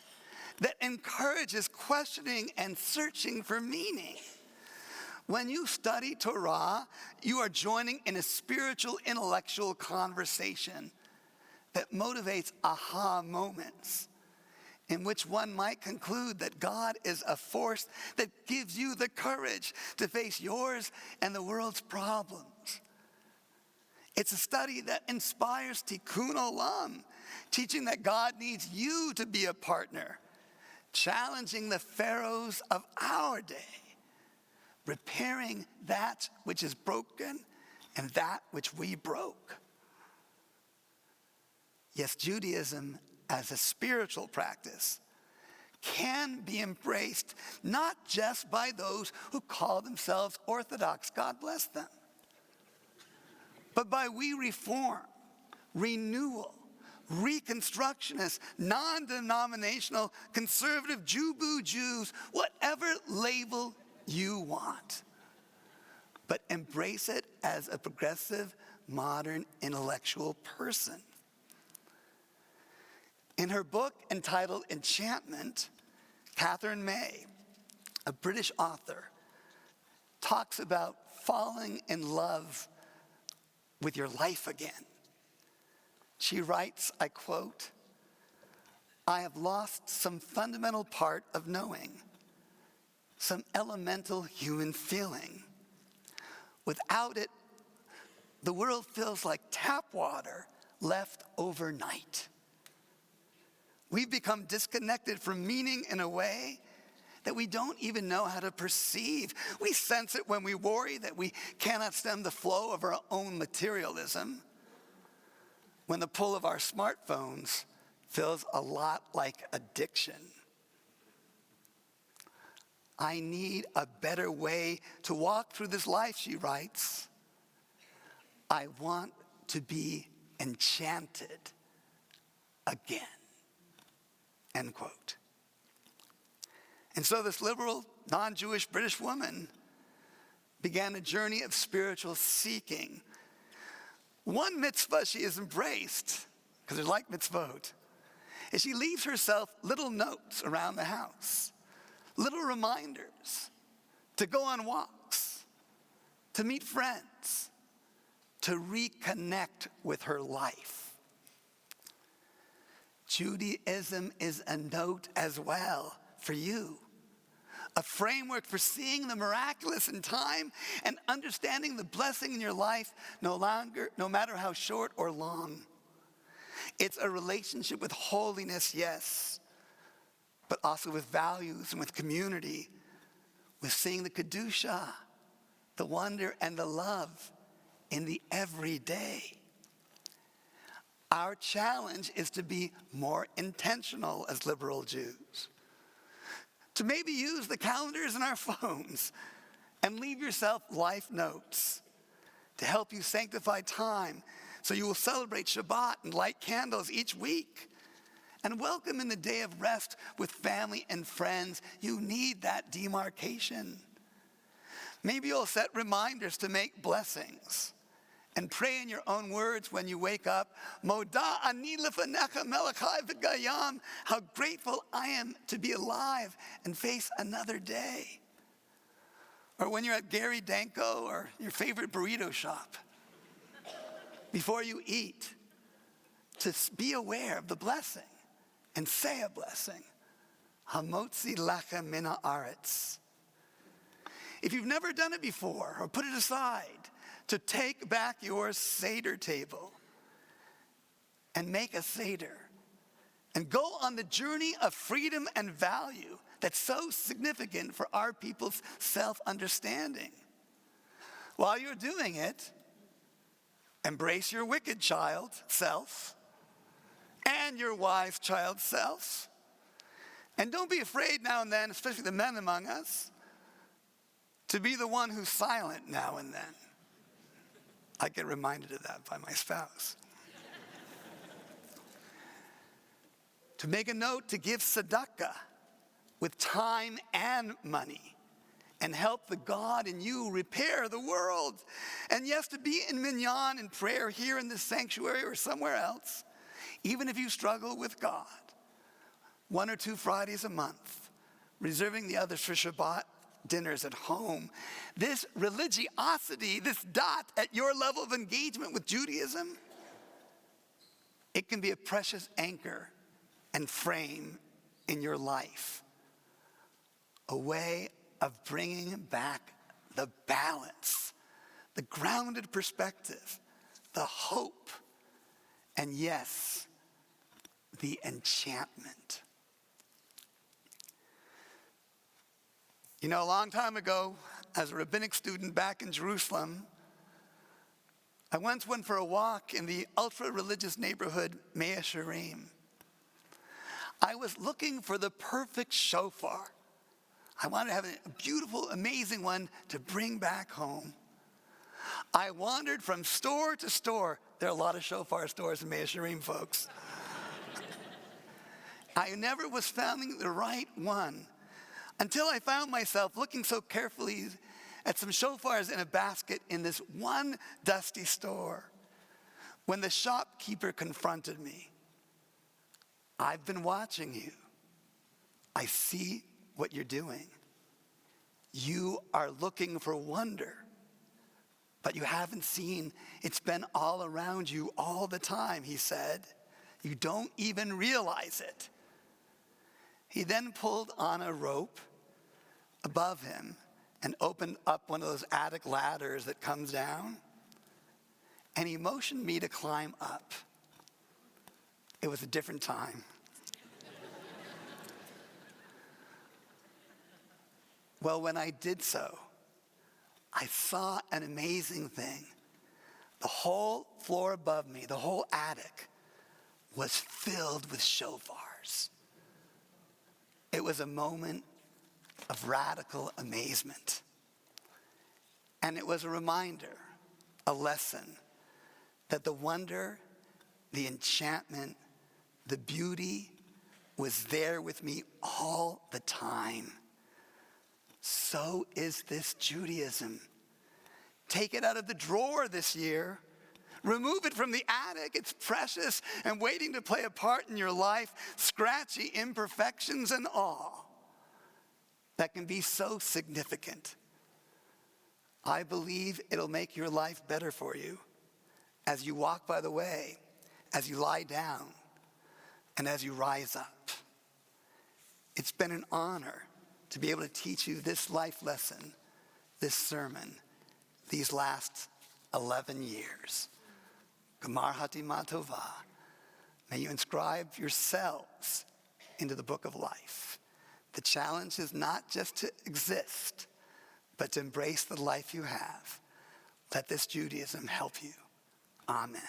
that encourages questioning and searching for meaning. When you study Torah, you are joining in a spiritual, intellectual conversation that motivates aha moments, in which one might conclude that God is a force that gives you the courage to face yours and the world's problems. It's a study that inspires tikkun olam, teaching that God needs you to be a partner, challenging the pharaohs of our day, repairing that which is broken and that which we broke. Yes, Judaism as a spiritual practice can be embraced not just by those who call themselves Orthodox, God bless them, but by we Reform, Renewal, Reconstructionist, non-denominational, conservative, Jew-boo Jews, whatever label you want. But embrace it as a progressive, modern, intellectual person. In her book entitled Enchantment, Catherine May, a British author, talks about falling in love with your life again. She writes, I quote, "I have lost some fundamental part of knowing, some elemental human feeling. Without it, the world feels like tap water left overnight. We've become disconnected from meaning in a way that we don't even know how to perceive. We sense it when we worry that we cannot stem the flow of our own materialism, when the pull of our smartphones feels a lot like addiction. I need a better way to walk through this life," she writes. "I want to be enchanted again." End quote. And so this liberal, non-Jewish British woman began a journey of spiritual seeking. One mitzvah she has embraced, because they're like mitzvot, is she leaves herself little notes around the house, little reminders to go on walks, to meet friends, to reconnect with her life. Judaism is a note as well for you, a framework for seeing the miraculous in time and understanding the blessing in your life no matter how short or long. It's a relationship with holiness, yes, but also with values and with community, with seeing the kedusha, the wonder and the love in the everyday. Our challenge is to be more intentional as liberal Jews, to maybe use the calendars in our phones and leave yourself life notes to help you sanctify time so you will celebrate Shabbat and light candles each week and welcome in the day of rest with family and friends. You need that demarcation. Maybe you'll set reminders to make blessings and pray in your own words when you wake up. Moda ani lefanecha melech chai v'gayam. How grateful I am to be alive and face another day. Or when you're at Gary Danko or your favorite burrito shop, before you eat, to be aware of the blessing and say a blessing. Hamotzi lechem min haaretz. If you've never done it before, or put it aside, to take back your Seder table and make a Seder and go on the journey of freedom and value that's so significant for our people's self-understanding. While you're doing it, embrace your wicked child self and your wise child self. And don't be afraid now and then, especially the men among us, to be the one who's silent now and then. I get reminded of that by my spouse. To make a note to give tzedakah with time and money and help the God in you repair the world. And yes, to be in minyan in prayer here in this sanctuary or somewhere else, even if you struggle with God, 1 or 2 Fridays a month, reserving the others for Shabbat dinners at home. This religiosity, this dot at your level of engagement with Judaism, it can be a precious anchor and frame in your life. A way of bringing back the balance, the grounded perspective, the hope, and yes, the enchantment. You know, a long time ago, as a rabbinic student back in Jerusalem, I once went for a walk in the ultra-religious neighborhood Mea Shearim. I was looking for the perfect shofar. I wanted to have a beautiful, amazing one to bring back home. I wandered from store to store. There are a lot of shofar stores in Mea Shearim, folks. I never was finding the right one until I found myself looking so carefully at some shofars in a basket in this one dusty store. When the shopkeeper confronted me, "I've been watching you. I see what you're doing. You are looking for wonder, but you haven't seen it's been all around you all the time," he said. "You don't even realize it." He then pulled on a rope above him and opened up one of those attic ladders that comes down, and he motioned me to climb up. It was a different time. Well, when I did so, I saw an amazing thing. The whole floor above me, the whole attic, was filled with shofars. It was a moment of radical amazement. And it was a reminder, a lesson, that the wonder, the enchantment, the beauty was there with me all the time. So is this Judaism. Take it out of the drawer this year. Remove it from the attic. It's precious and waiting to play a part in your life. Scratchy imperfections and all. That can be so significant. I believe it'll make your life better for you as you walk by the way, as you lie down, and as you rise up. It's been an honor to be able to teach you this life lesson, this sermon, these last 11 years. Gamar Hatima Tova. May you inscribe yourselves into the book of life. The challenge is not just to exist, but to embrace the life you have. Let this Judaism help you. Amen.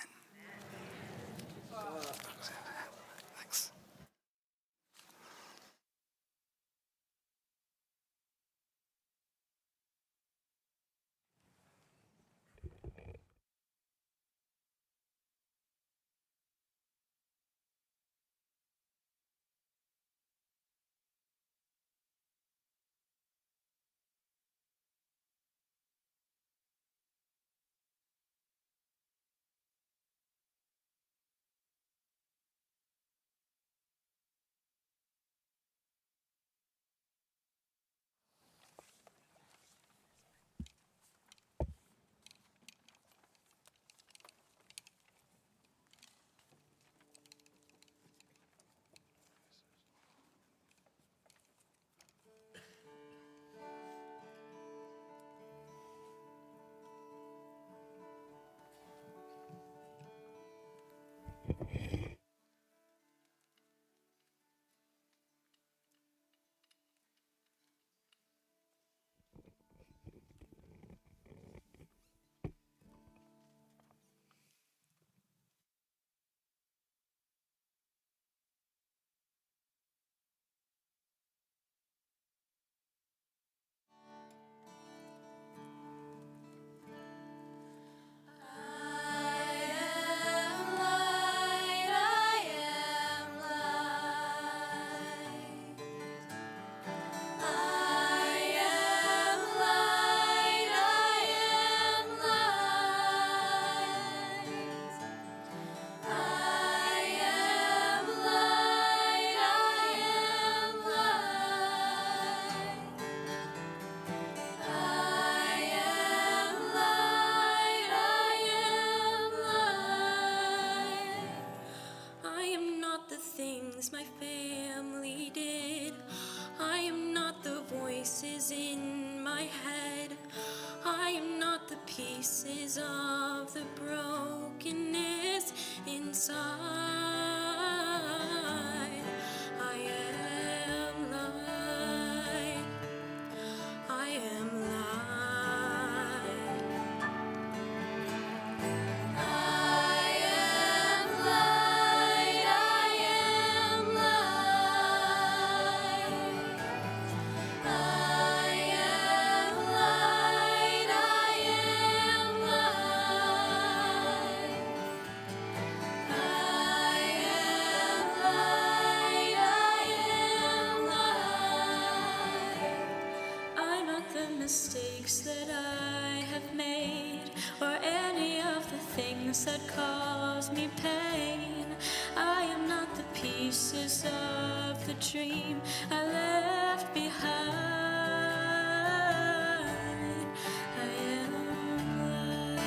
things my family did. I am not the voices in my head. I am not the pieces of the brokenness inside. I am light. I am light. I am light. I am light. I am light. I am light. I am light. I am light. I'm not the mistakes that I have made, or any of the things that cause me pain. I am not the pieces of the dream I left behind. I am light.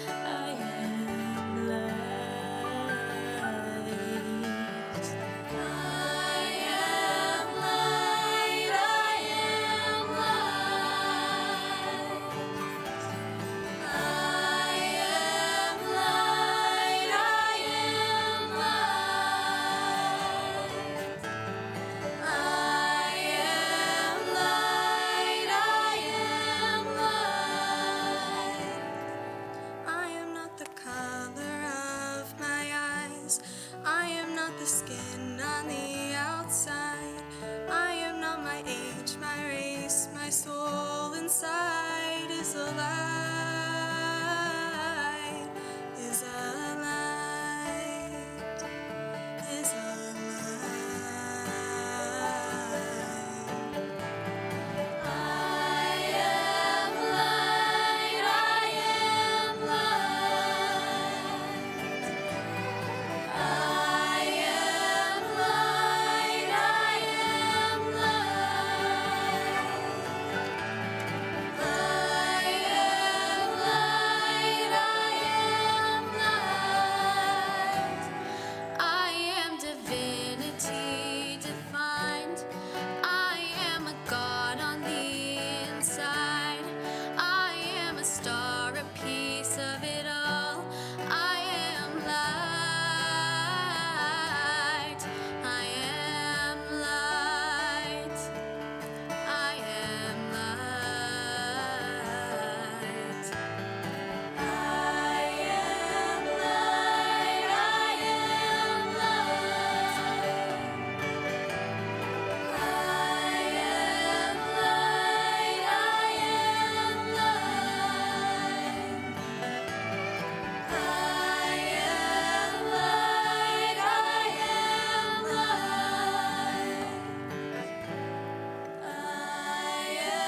I am light. I am light. I am light. I am light. I am light. I am light. I am light. I am not the color of my eyes. I am not the skin on the outside. I am not my age, my race, my soul inside is alive, is alive, is alive. I am light. I am light. I am light. I am light. I am light. I am light. I am divinity defined. I am a God on the inside. I am a star, a piece of it all. I am light. I am light. I am light. I am light. I am light. I am light. I am light. I am light. I am light. I am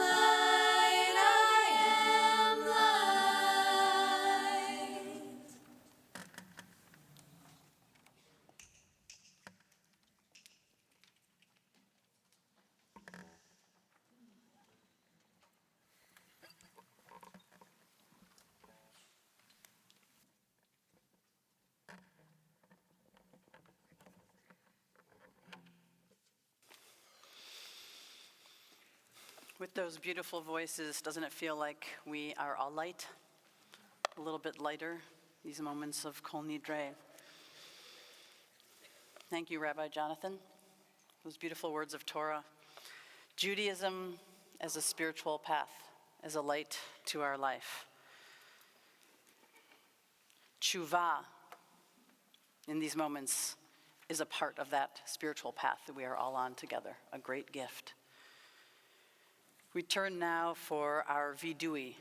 light. I am light.
With those beautiful voices, doesn't it feel like we are all light? A little bit lighter, these moments of Kol Nidre. Thank you, Rabbi Jonathan. Those beautiful words of Torah. Judaism as a spiritual path, as a light to our life. Tshuva, in these moments, is a part of that spiritual path that we are all on together, a great gift. We turn now for our vidui,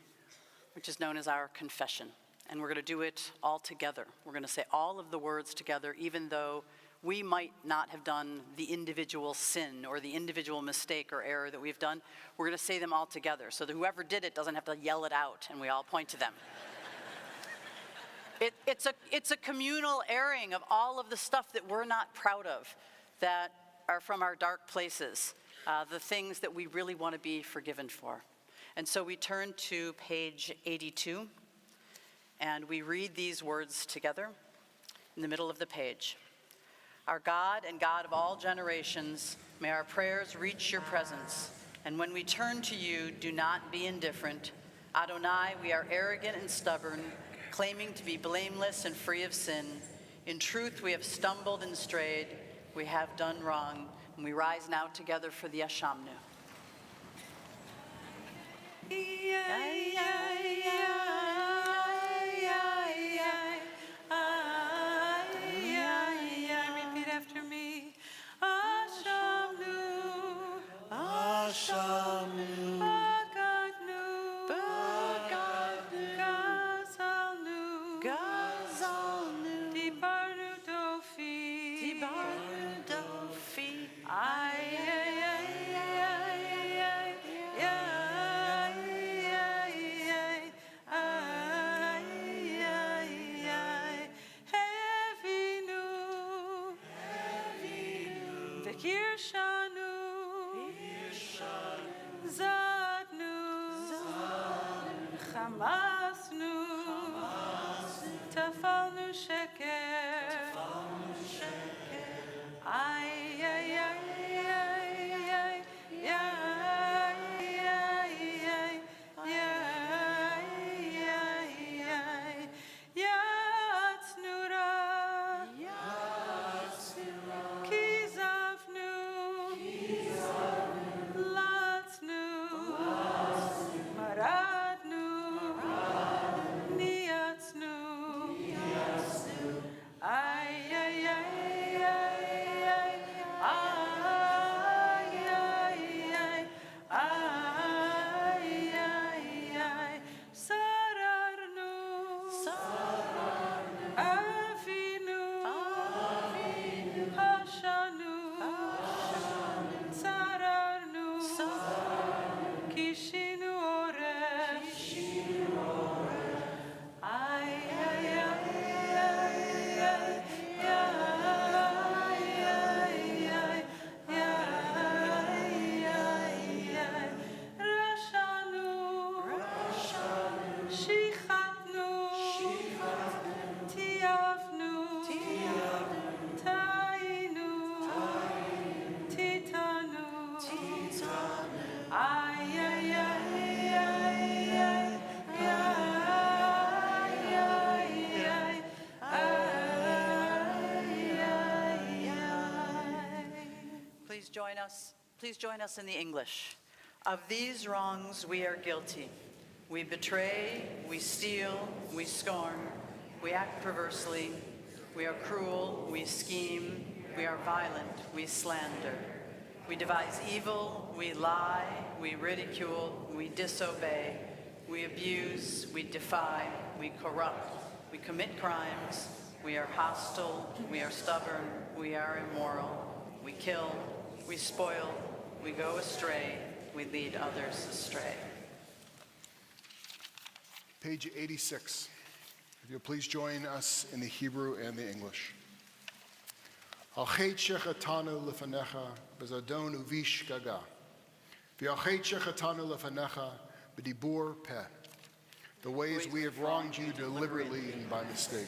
which is known as our confession. And we're going to do it all together. We're going to say all of the words together, even though we might not have done the individual sin or the individual mistake or error that we've done. We're going to say them all together so that whoever did it doesn't have to yell it out and we all point to them. It's a communal airing of all of the stuff that we're not proud of, that are from our dark places. The things that we really want to be forgiven for. And so we turn to page 82, and we read these words together. in the middle of the page. Our God and God of all generations, may our prayers reach your presence. And when we turn to you, do not be indifferent. Adonai, we are arrogant and stubborn, claiming to be blameless and free of sin. In truth, we have stumbled and strayed. We have done wrong. And we rise now together for the Ashamnu.
Repeat after me. Ashamnu,
Ashamnu,
Bagadnu, Gazalnu, Tibarnu Dofi, Ay, Hevinu, Vekirshanu, Zadnu, Chamasnu, Tafalnu Sheker, Ay, Yatznura, Kizavnu, Latznu, Maradnu, Niatznu, Ay, Sararnu, Avinu, Hashanu, Sararnu, Kishinu Oresh, Ay, Rashanu, Shichatnu, Tiavnu, Tainu, Titanu, Ay,
Please join us in the English. Of these wrongs we are guilty. We betray, we steal, we scorn, we act perversely, we are cruel, we scheme, we are violent, we slander. We devise evil, we lie, we ridicule, we disobey, we abuse, we defy, we corrupt, we commit crimes, we are hostile, we are stubborn, we are immoral, we kill, we spoil, we go astray, we lead others astray.
Page 86. If you'll please join us in the Hebrew and the English. Al chet shechatanu lefanecha bezadon uvish gaga. V'al chet shechatanu lefanecha b'dibur peh. The ways we have wronged you deliberately and by mistake,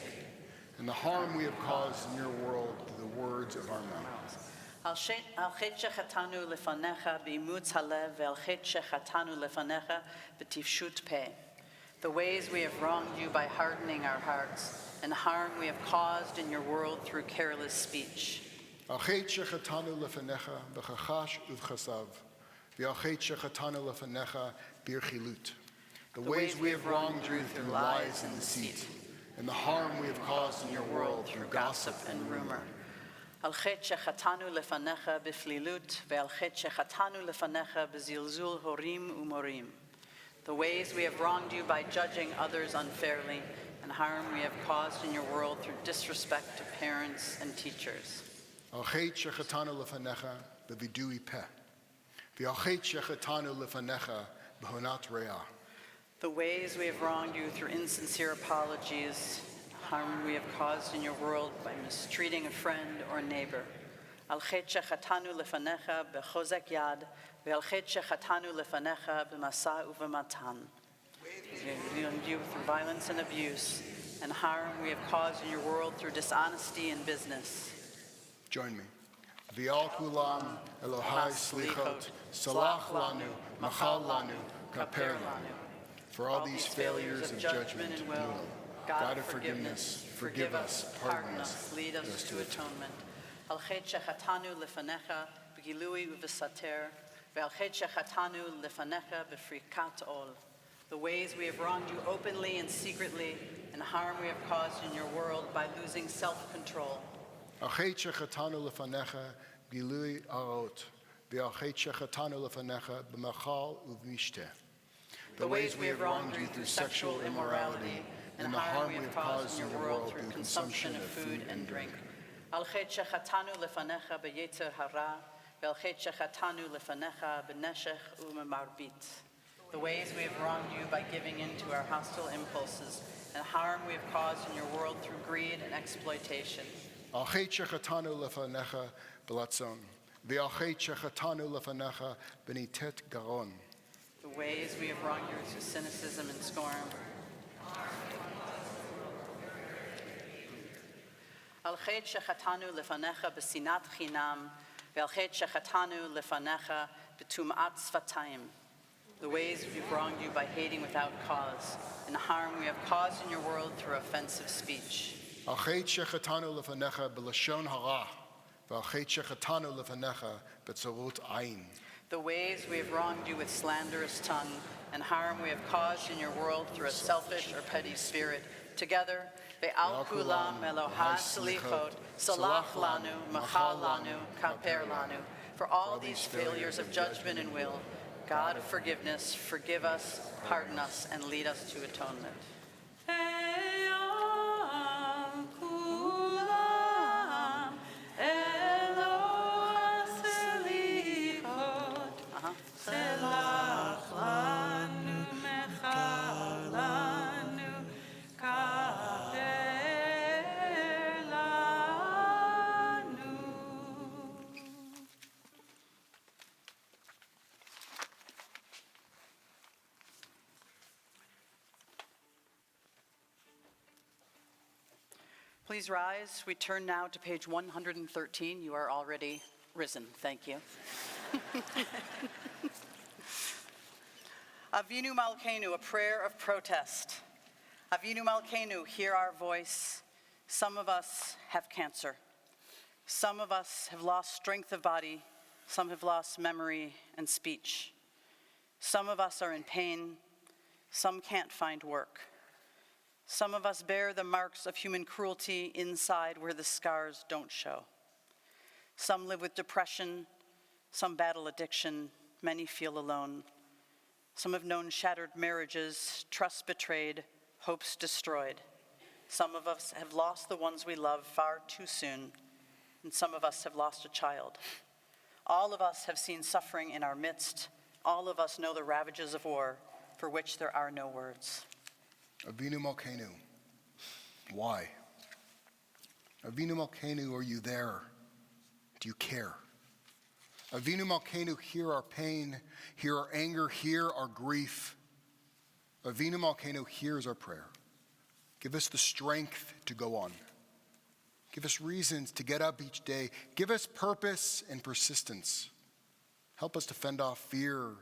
and the harm we have caused in your world through the words of our mouths.
Al chet shechatanu lefanecha b'imutz halev ve'al chet shechatanu lefanecha b'tifshut peh. The ways we have wronged you by hardening our hearts, and harm we have caused in your world through careless speech.
Al chet shechatanu lefanecha b'chachash uvchasav. V'al chet shechatanu lefanecha b'irchilut. The ways we have wronged you through lies and deceit, and the harm we have caused in your world through gossip and rumor.
Al chet shechatanu lefanecha b'flilut, ve'al chet shechatanu lefanecha b'zilzul horim umorim. The ways we have wronged you by judging others unfairly, and harm we have caused in your world through disrespect to parents and teachers.
Al chet shechatanu lefanecha b'vidui peh. V'al chet shechatanu lefanecha b'honat re'ah.
The ways we have wronged you through insincere apologies, harm we have caused in your world by mistreating a friend or neighbor. Al chet shechatanu lefanecha b'chozek yad, ve'al chet shechatanu lefanecha b'masa uv'matan. We have wronged you through violence and abuse, and harm we have caused in your world through dishonesty in business.
Join me. V'al kulam Elohai slichot, salach lanu, machal lanu, kaper lanu. For all these failures of judgment and will, God of forgiveness, forgive us, pardon us,
lead us to atonement. Al chet shechatanu lefanecha b'gilui u'v'sater, ve'al chet shechatanu lefanecha b'frikat ol. The ways we have wronged you openly and secretly, and harm we have caused in your world by losing self-control.
Achet shechatanu lefanecha gilui arot, v'achet shechatanu lefanecha b'machal u'v'mishteh.
The ways we have wronged you through sexual immorality, and the harm we have caused in your world through consumption of food and drink. Al chet shechatanu lefanecha b'yetzer hara, ve'al chet shechatanu lefanecha b'neshech u'memarbit. The ways we have wronged you by giving in to our hostile impulses, and harm we have caused in your world through greed and exploitation.
Achet shechatanu lefanecha b'latzon, v'achet shechatanu lefanecha b'nitet garon.
The ways we have wronged you through cynicism and scorn. Al chet shechatanu lefanecha b'sinat chinam, ve'al chet shechatanu lefanecha b'tum'at sfatayim. The ways we've wronged you by hating without cause, and the harm we have caused in your world through offensive speech.
Achet shechatanu lefanecha b'lashon hara, v'achet shechatanu lefanecha b'tzarut ayin.
The ways we have wronged you with slanderous tongue, and harm we have caused in your world through a selfish or petty spirit. Together, ve'al kulam Elohai slichot, salach lanu, machal lanu, kaper lanu. For all these failures of judgment and will, God of forgiveness, forgive us, pardon us, and lead us to atonement.
Ve'al kulam Elohai slichot, selach lanu, mechal lanu, kaper lanu.
Please rise. We turn now to page 113. You are already risen. Thank you. Avinu Malkeinu, a prayer of protest. Avinu Malkeinu, hear our voice. Some of us have cancer. Some of us have lost strength of body. Some have lost memory and speech. Some of us are in pain. Some can't find work. Some of us bear the marks of human cruelty inside where the scars don't show. Some live with depression. Some battle addiction. Many feel alone. Some have known shattered marriages, trust betrayed, hopes destroyed. Some of us have lost the ones we love far too soon, and some of us have lost a child. All of us have seen suffering in our midst. All of us know the ravages of war, for which there are no words.
Avinu Malkeinu, why? Avinu Malkeinu, are you there? Do you care? Avinu Malkeinu, hear our pain, hear our anger, hear our grief. Avinu Malkeinu hears our prayer. Give us the strength to go on. Give us reasons to get up each day. Give us purpose and persistence. Help us to fend off fear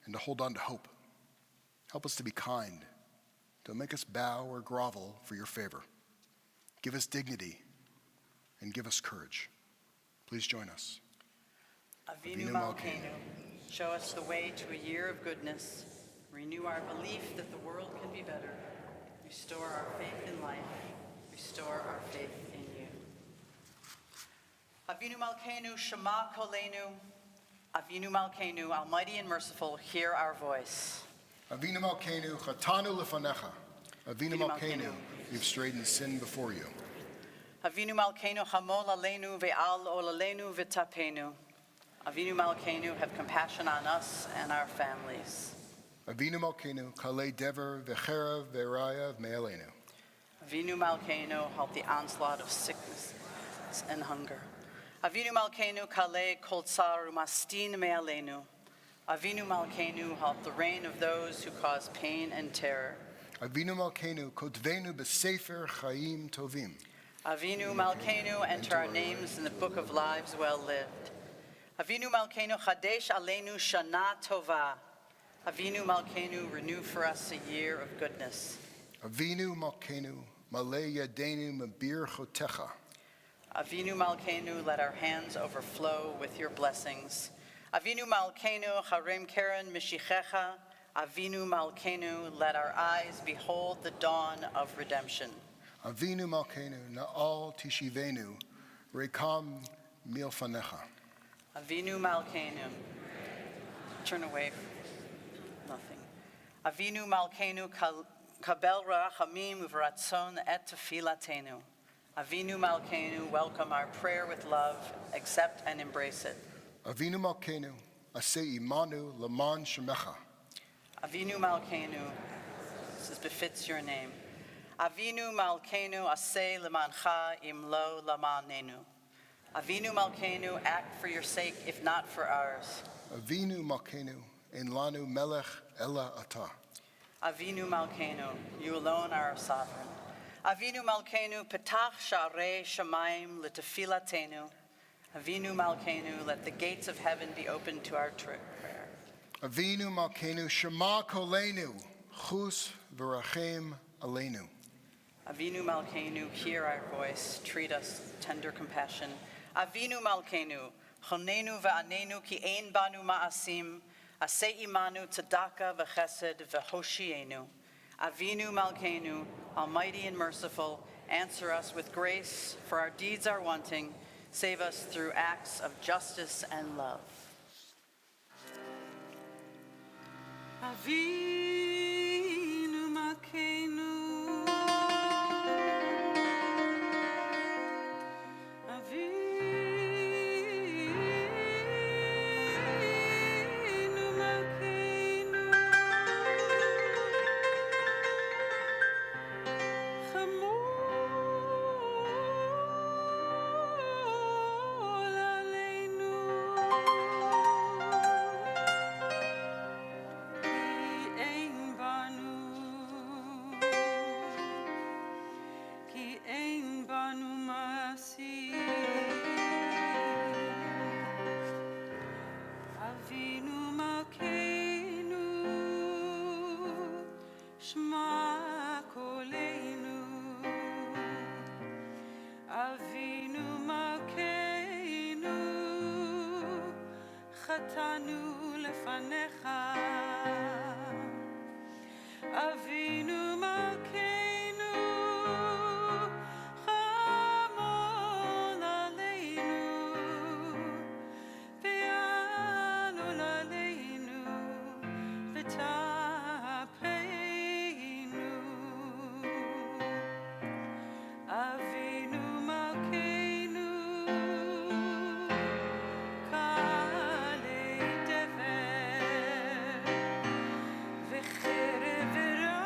and to hold on to hope. Help us to be kind. Don't make us bow or grovel for your favor. Give us dignity and give us courage. Please join us.
Avinu Malkeinu, show us the way to a year of goodness. Renew our belief that the world can be better. Restore our faith in life. Restore our faith in you. Avinu Malkeinu, Shema Kolenu. Avinu Malkeinu, Almighty and merciful, hear our voice.
Avinu Malkeinu, Chatanu Lefanecha. Avinu Malkeinu, we've strayed in sin before you.
Avinu Malkeinu, Hamol Aleinu ve'al Olaleinu v'tapenu. Avinu Malkeinu, have compassion on us and our families.
Avinu Malkeinu, Kalei Dever V'cherav V'erayav Me'aleinu.
Avinu Malkeinu, halt the onslaught of sickness and hunger. Avinu Malkeinu, Kalei Kol Tsar Umastin Me'aleinu. Avinu Malkeinu, halt the reign of those who cause pain and terror.
Avinu Malkeinu, kotvenu b'sefer chayim tovim.
Avinu Malkeinu, enter our names in the book of lives well lived. Avinu Malkeinu, chadesh aleinu shana tova. Avinu Malkeinu, renew for us a year of goodness.
Avinu Malkeinu, malei yadeinu mebir chotecha.
Avinu Malkeinu, let our hands overflow with your blessings. Avinu Malkeinu, harem keren mishichecha. Avinu Malkeinu, let our eyes behold the dawn of redemption.
Avinu Malkeinu, na'al tishivenu, rekam milfanecha.
Avinu Malkeinu, turn away, nothing. Avinu Malkeinu, kabel rachamim uvratzon et tefilatenu. Avinu Malkeinu, welcome our prayer with love, accept and embrace it.
Avinu Malkeinu, aseh imanu laman shemecha.
Avinu Malkeinu, this befits your name. Avinu Malkeinu, aseh lemancha imlo lamanenu. Avinu Malkeinu, act for your sake, if not for ours.
Avinu Malkeinu, en lanu melech ella ata.
Avinu Malkeinu, you alone are our sovereign. Avinu Malkeinu, petach sha'arei shamayim l'tefilatenu. Avinu Malkeinu, let the gates of heaven be opened to our prayer.
Avinu Malkeinu, shema kolenu, chus v'rachem aleinu.
Avinu Malkeinu, hear our voice, treat us tender compassion. Avinu Malkeinu, chonenu va'anenu ki ein banu ma'asim, aseh imanu tzedakah v'chesed v'hoshienu. Avinu Malkeinu, almighty and merciful, answer us with grace, for our deeds are wanting. Save us through acts of justice and love.
Avinu Malkeinu, Avinu Malkeinu, chamol aleinu. Ki ein banu masi. Avinu Malkeinu, shma koleinu. Avinu Malkeinu, chatanu lefanecha. Avinu Malkeinu, chamol aleinu, ve'alol aleinu, v'tapeinu. Avinu Malkeinu, kalei dever, v'cherev v'ra.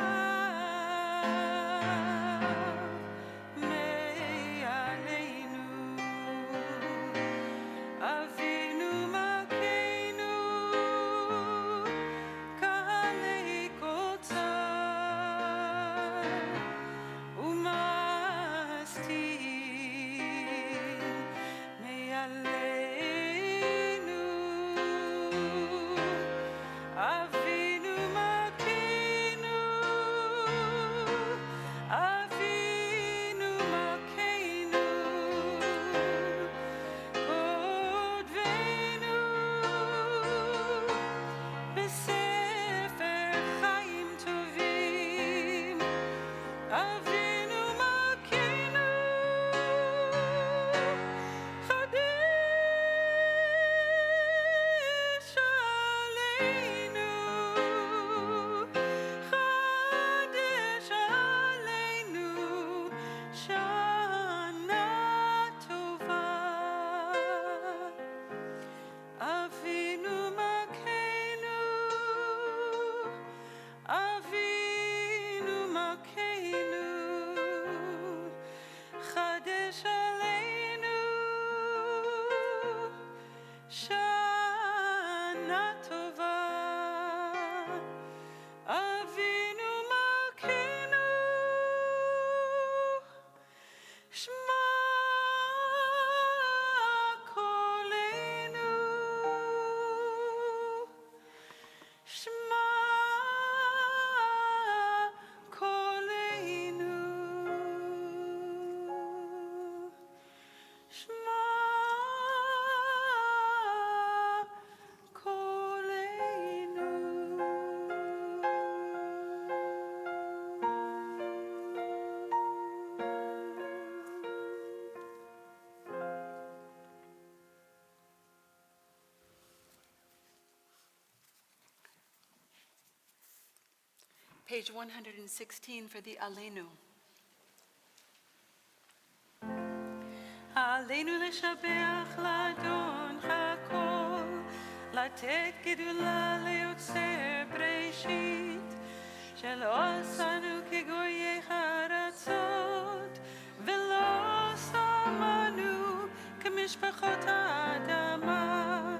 page 116 for the Aleinu.
עלינו לשבח לאדון הכל, לתת גדולה ליוצר בראשית, שלא עשנו כגויי הארצות, ולא שמנו כמשפחות האדמה,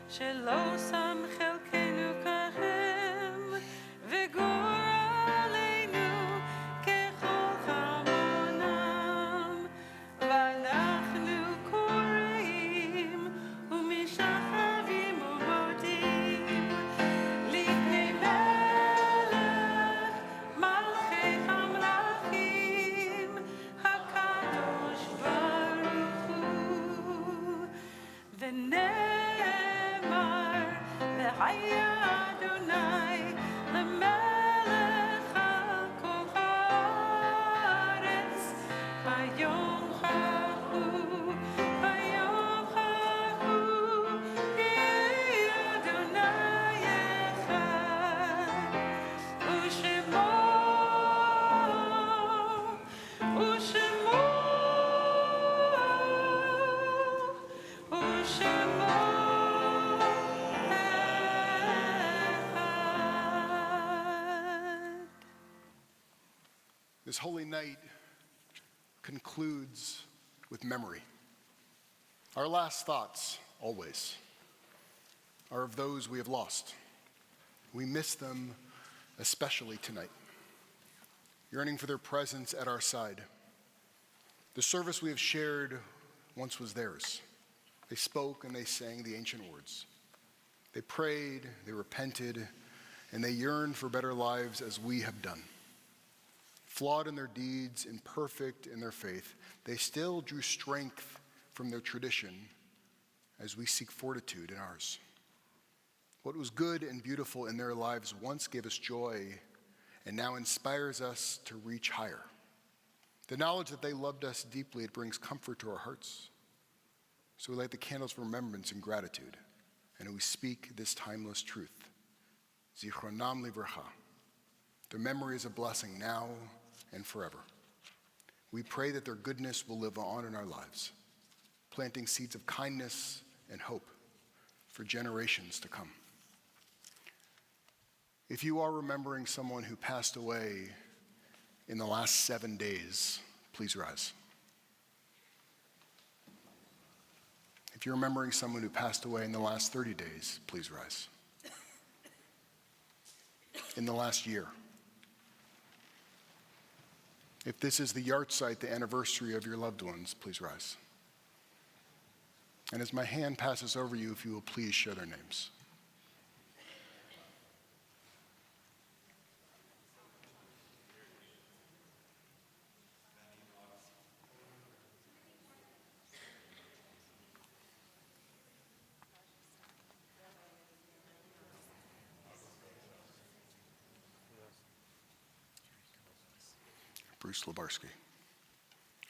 שלא שם חלקנו כהם, וגורלנו ככל חרמונם, ואנחנו קוראים ומשחווים ומודים לפני מלך מלכי המלכים הקדוש ברוך הוא. ונאמר והיה אדוני למלך על כל הארץ ביום ההוא, ביום ההוא יהיה אדוני אחד, ושמו אחד.
This holy night concludes with memory. Our last thoughts, always, are of those we have lost. We miss them especially tonight, yearning for their presence at our side. The service we have shared once was theirs. They spoke and they sang the ancient words. They prayed, they repented, and they yearned for better lives as we have done. Flawed in their deeds, imperfect in their faith, they still drew strength from their tradition as we seek fortitude in ours. What was good and beautiful in their lives once gave us joy and now inspires us to reach higher. The knowledge that they loved us deeply, it brings comfort to our hearts. So we light the candles of remembrance and gratitude, and we speak this timeless truth. Zichronam livracha. Their memory is a blessing now and forever. We pray that their goodness will live on in our lives, planting seeds of kindness and hope for generations to come. If you are remembering someone who passed away in the last 7 days, please rise. If you're remembering someone who passed away in the last 30 days, please rise. In the last year. If this is the yahrzeit, the anniversary of your loved ones, please rise. And as my hand passes over you, if you will please share their names. Bruce Labarsky.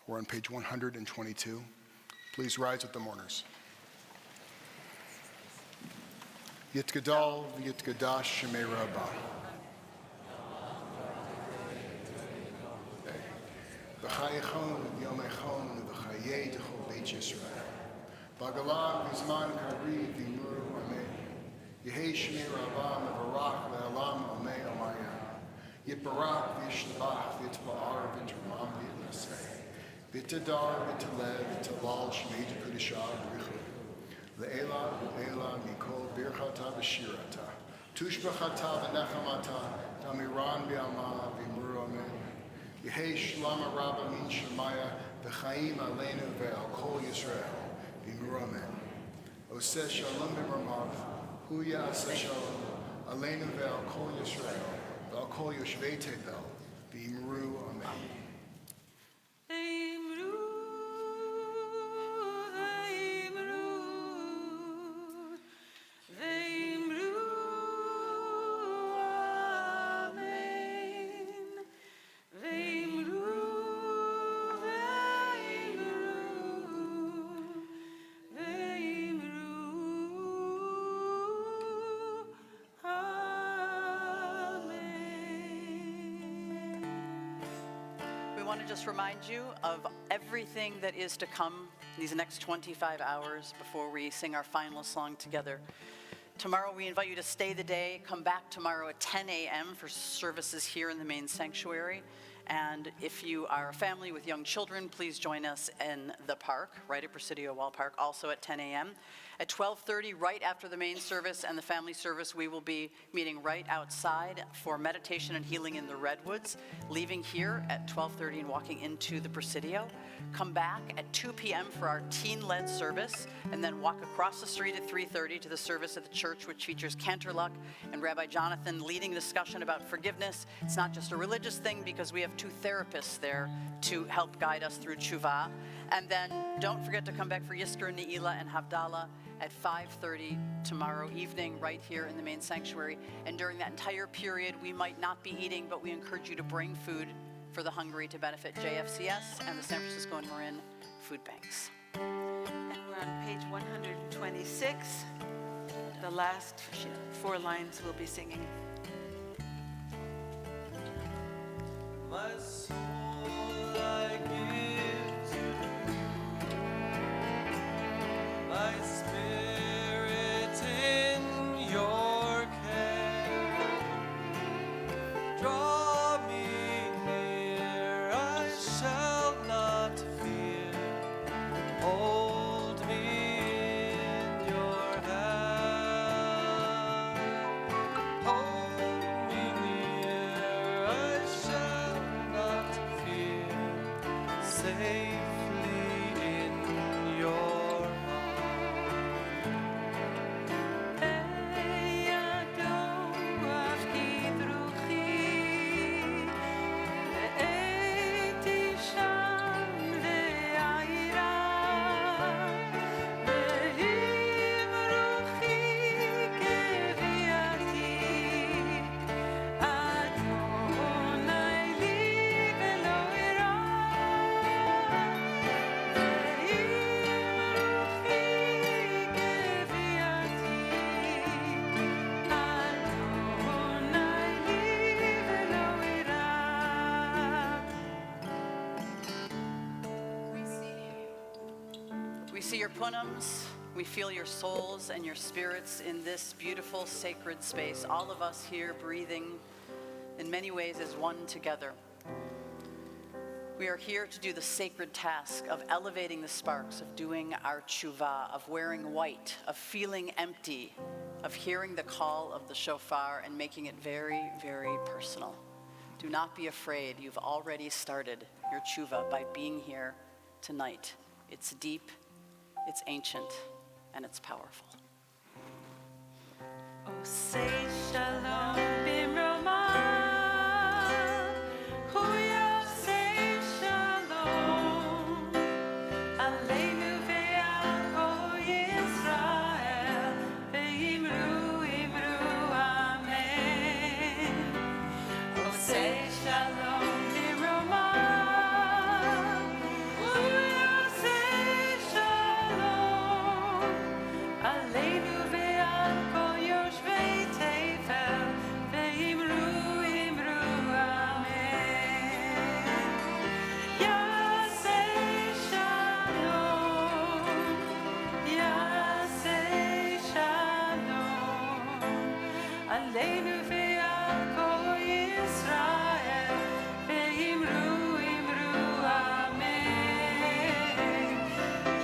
We're on page 122. Please rise with the mourners. Yitgadal v'yitgadash shemei rabbah. V'chayechon v'yomechon v'chayei t'chol beit Yisrael. B'agalam v'zman kariv v'imuru amen. Yehei shemei rabbah mevarach le'alam amen amaya. Yitbarach v'yishtabach v'yitpa'ar v'yitramam v'yitnaseh. V'yitadar v'yitalev v'yitalal shemei t'kudishah v'richu. Le'ela u'ela mikol birchata v'shirata. Tushbachata v'nechamata d'amiran b'yama v'imuru amen. Yehei shlama rabba min shemaya v'chaim aleinu ve'al kol Yisrael v'imuru amen. Oseh shalom b'mamav hu ya'aseh shalom aleinu ve'al kol Yisrael ve'al kol yoshvei tevel v'imuru amen.
want to just remind you of everything that is to come these next 25 hours before we sing our final song together. Tomorrow, we invite you to stay the day. Come back tomorrow at 10 a.m. for services here in the main sanctuary. And if you are a family with young children, please join us in the park, right at Presidio Wall Park, also at 10 a.m. At 12:30, right after the main service and the family service, we will be meeting right outside for meditation and healing in the Redwoods, leaving here at 12:30 and walking into the Presidio. Come back at 2 p.m. for our teen-led service, and then walk across the street at 3:30 to the service at the church, which features Cantor Luck and Rabbi Jonathan leading a discussion about forgiveness. It's not just a religious thing, because we have two therapists there to help guide us through tshuva. And then don't forget to come back for Yisker, Ne'ilah, and Havdalah at 5:30 tomorrow evening right here in the main sanctuary. And during that entire period, we might not be eating, but we encourage you to bring food for the hungry to benefit JFCS and the San Francisco and Marin food banks.
And we're on page 126. The last 4 lines we'll be singing.
My soul I give to you, my spirit in your care. Draw me near, I shall not fear. Hold me in your hand. Hold me near, I shall not fear. Safely in your
We see your punams, we feel your souls and your spirits in this beautiful sacred space. All of us here breathing in many ways as one together. We are here to do the sacred task of elevating the sparks, of doing our tshuva, of wearing white, of feeling empty, of hearing the call of the shofar and making it very, very personal. Do not be afraid. You've already started your tshuva by being here tonight. It's deep, it's ancient, and it's powerful.
Oh, say shalom bimroma. Huya say shalom. Aleinu ve'al kol Yisrael. Ve'imru imru amen. Oh, say shalom bimroma. Huya say shalom. Aleinu ve'al kol yoshvei tevel. Ve'imru imru amen. Yaseh shalom. Yaseh shalom. Aleinu ve'al kol Yisrael. Ve'imru imru amen.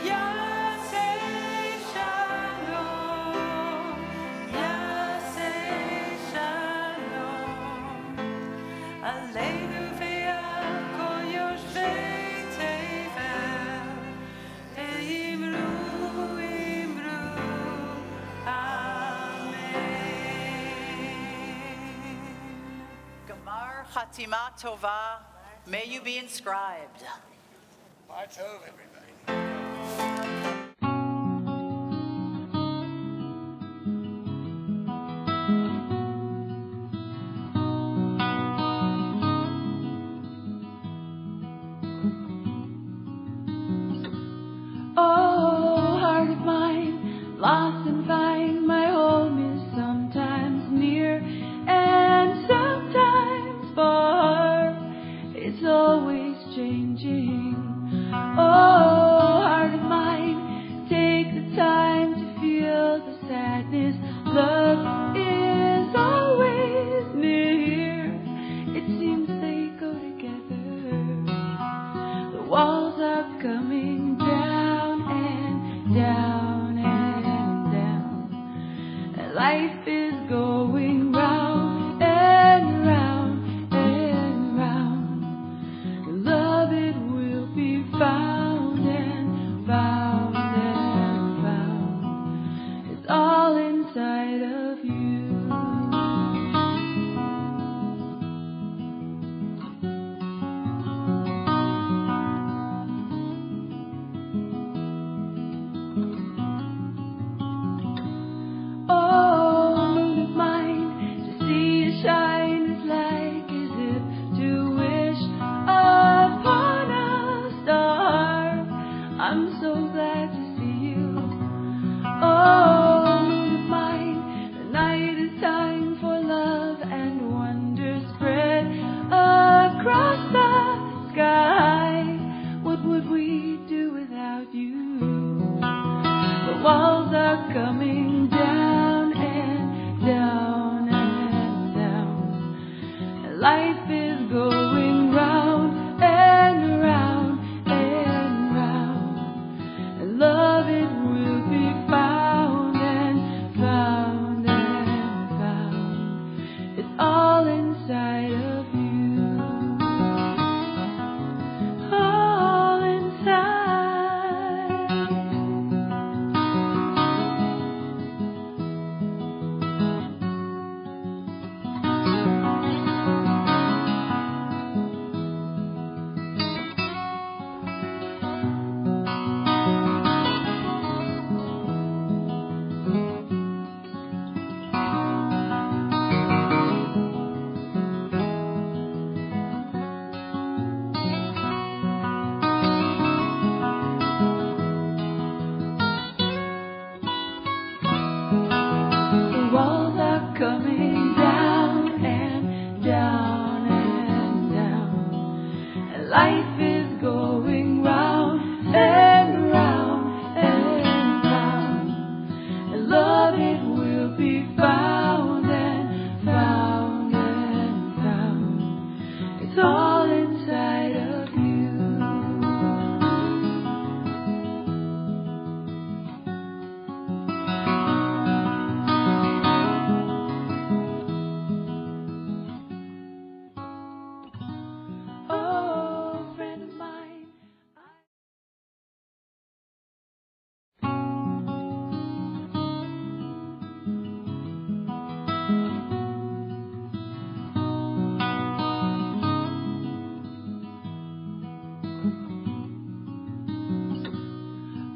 Yaseh shalom. Yaseh shalom. Aleinu ve'al kol yoshvei tevel. Ve'imru imru amen.
Gamar Chatima Tova, may you be inscribed.
My tov, everybody.
Oh, heart of mine, lost and find, my home is sometimes near and sometimes far. It's always changing. glad to see you. Oh, moon of mine, the night is time for love and wonder spread across the sky. What would we do without you? The walls are coming down and down and down. Life is going round and round and round. And love it will be found and found and found. It's all inside of you. All inside. The walls are coming down and down and down. And life is going round and round and round. And love it will be found and found and found. It's all inside of you. Oh, friend of mine.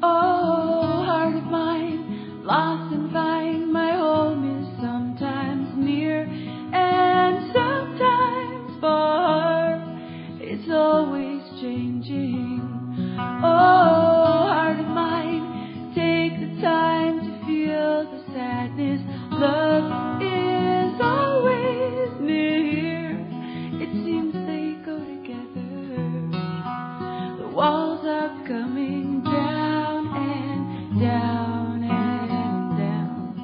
Oh, heart of mine, lost and find my home is sometimes near and sometimes far. It's always changing. Oh, heart of mine, take the time to feel the sadness. Love is always near. It seems they go together. The walls are coming down and down and down.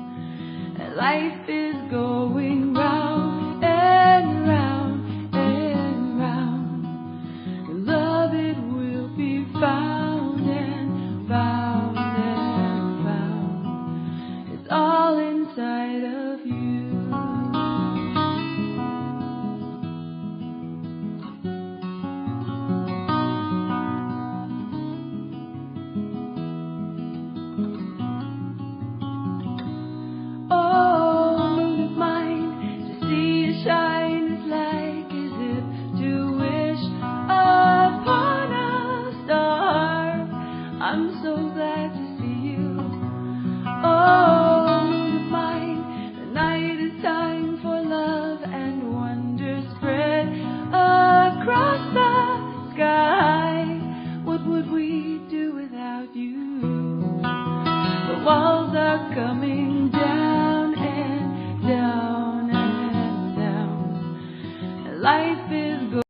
And life is going round and round and round. And love it will be found and found and found. It's all inside of you. Oh, moon of mine, to see you shine is like as if to wish upon a star. I'm so glad to see you. Oh, moon of mine, the night is time for love and wonder spread across the sky. What would we do without you? The walls are coming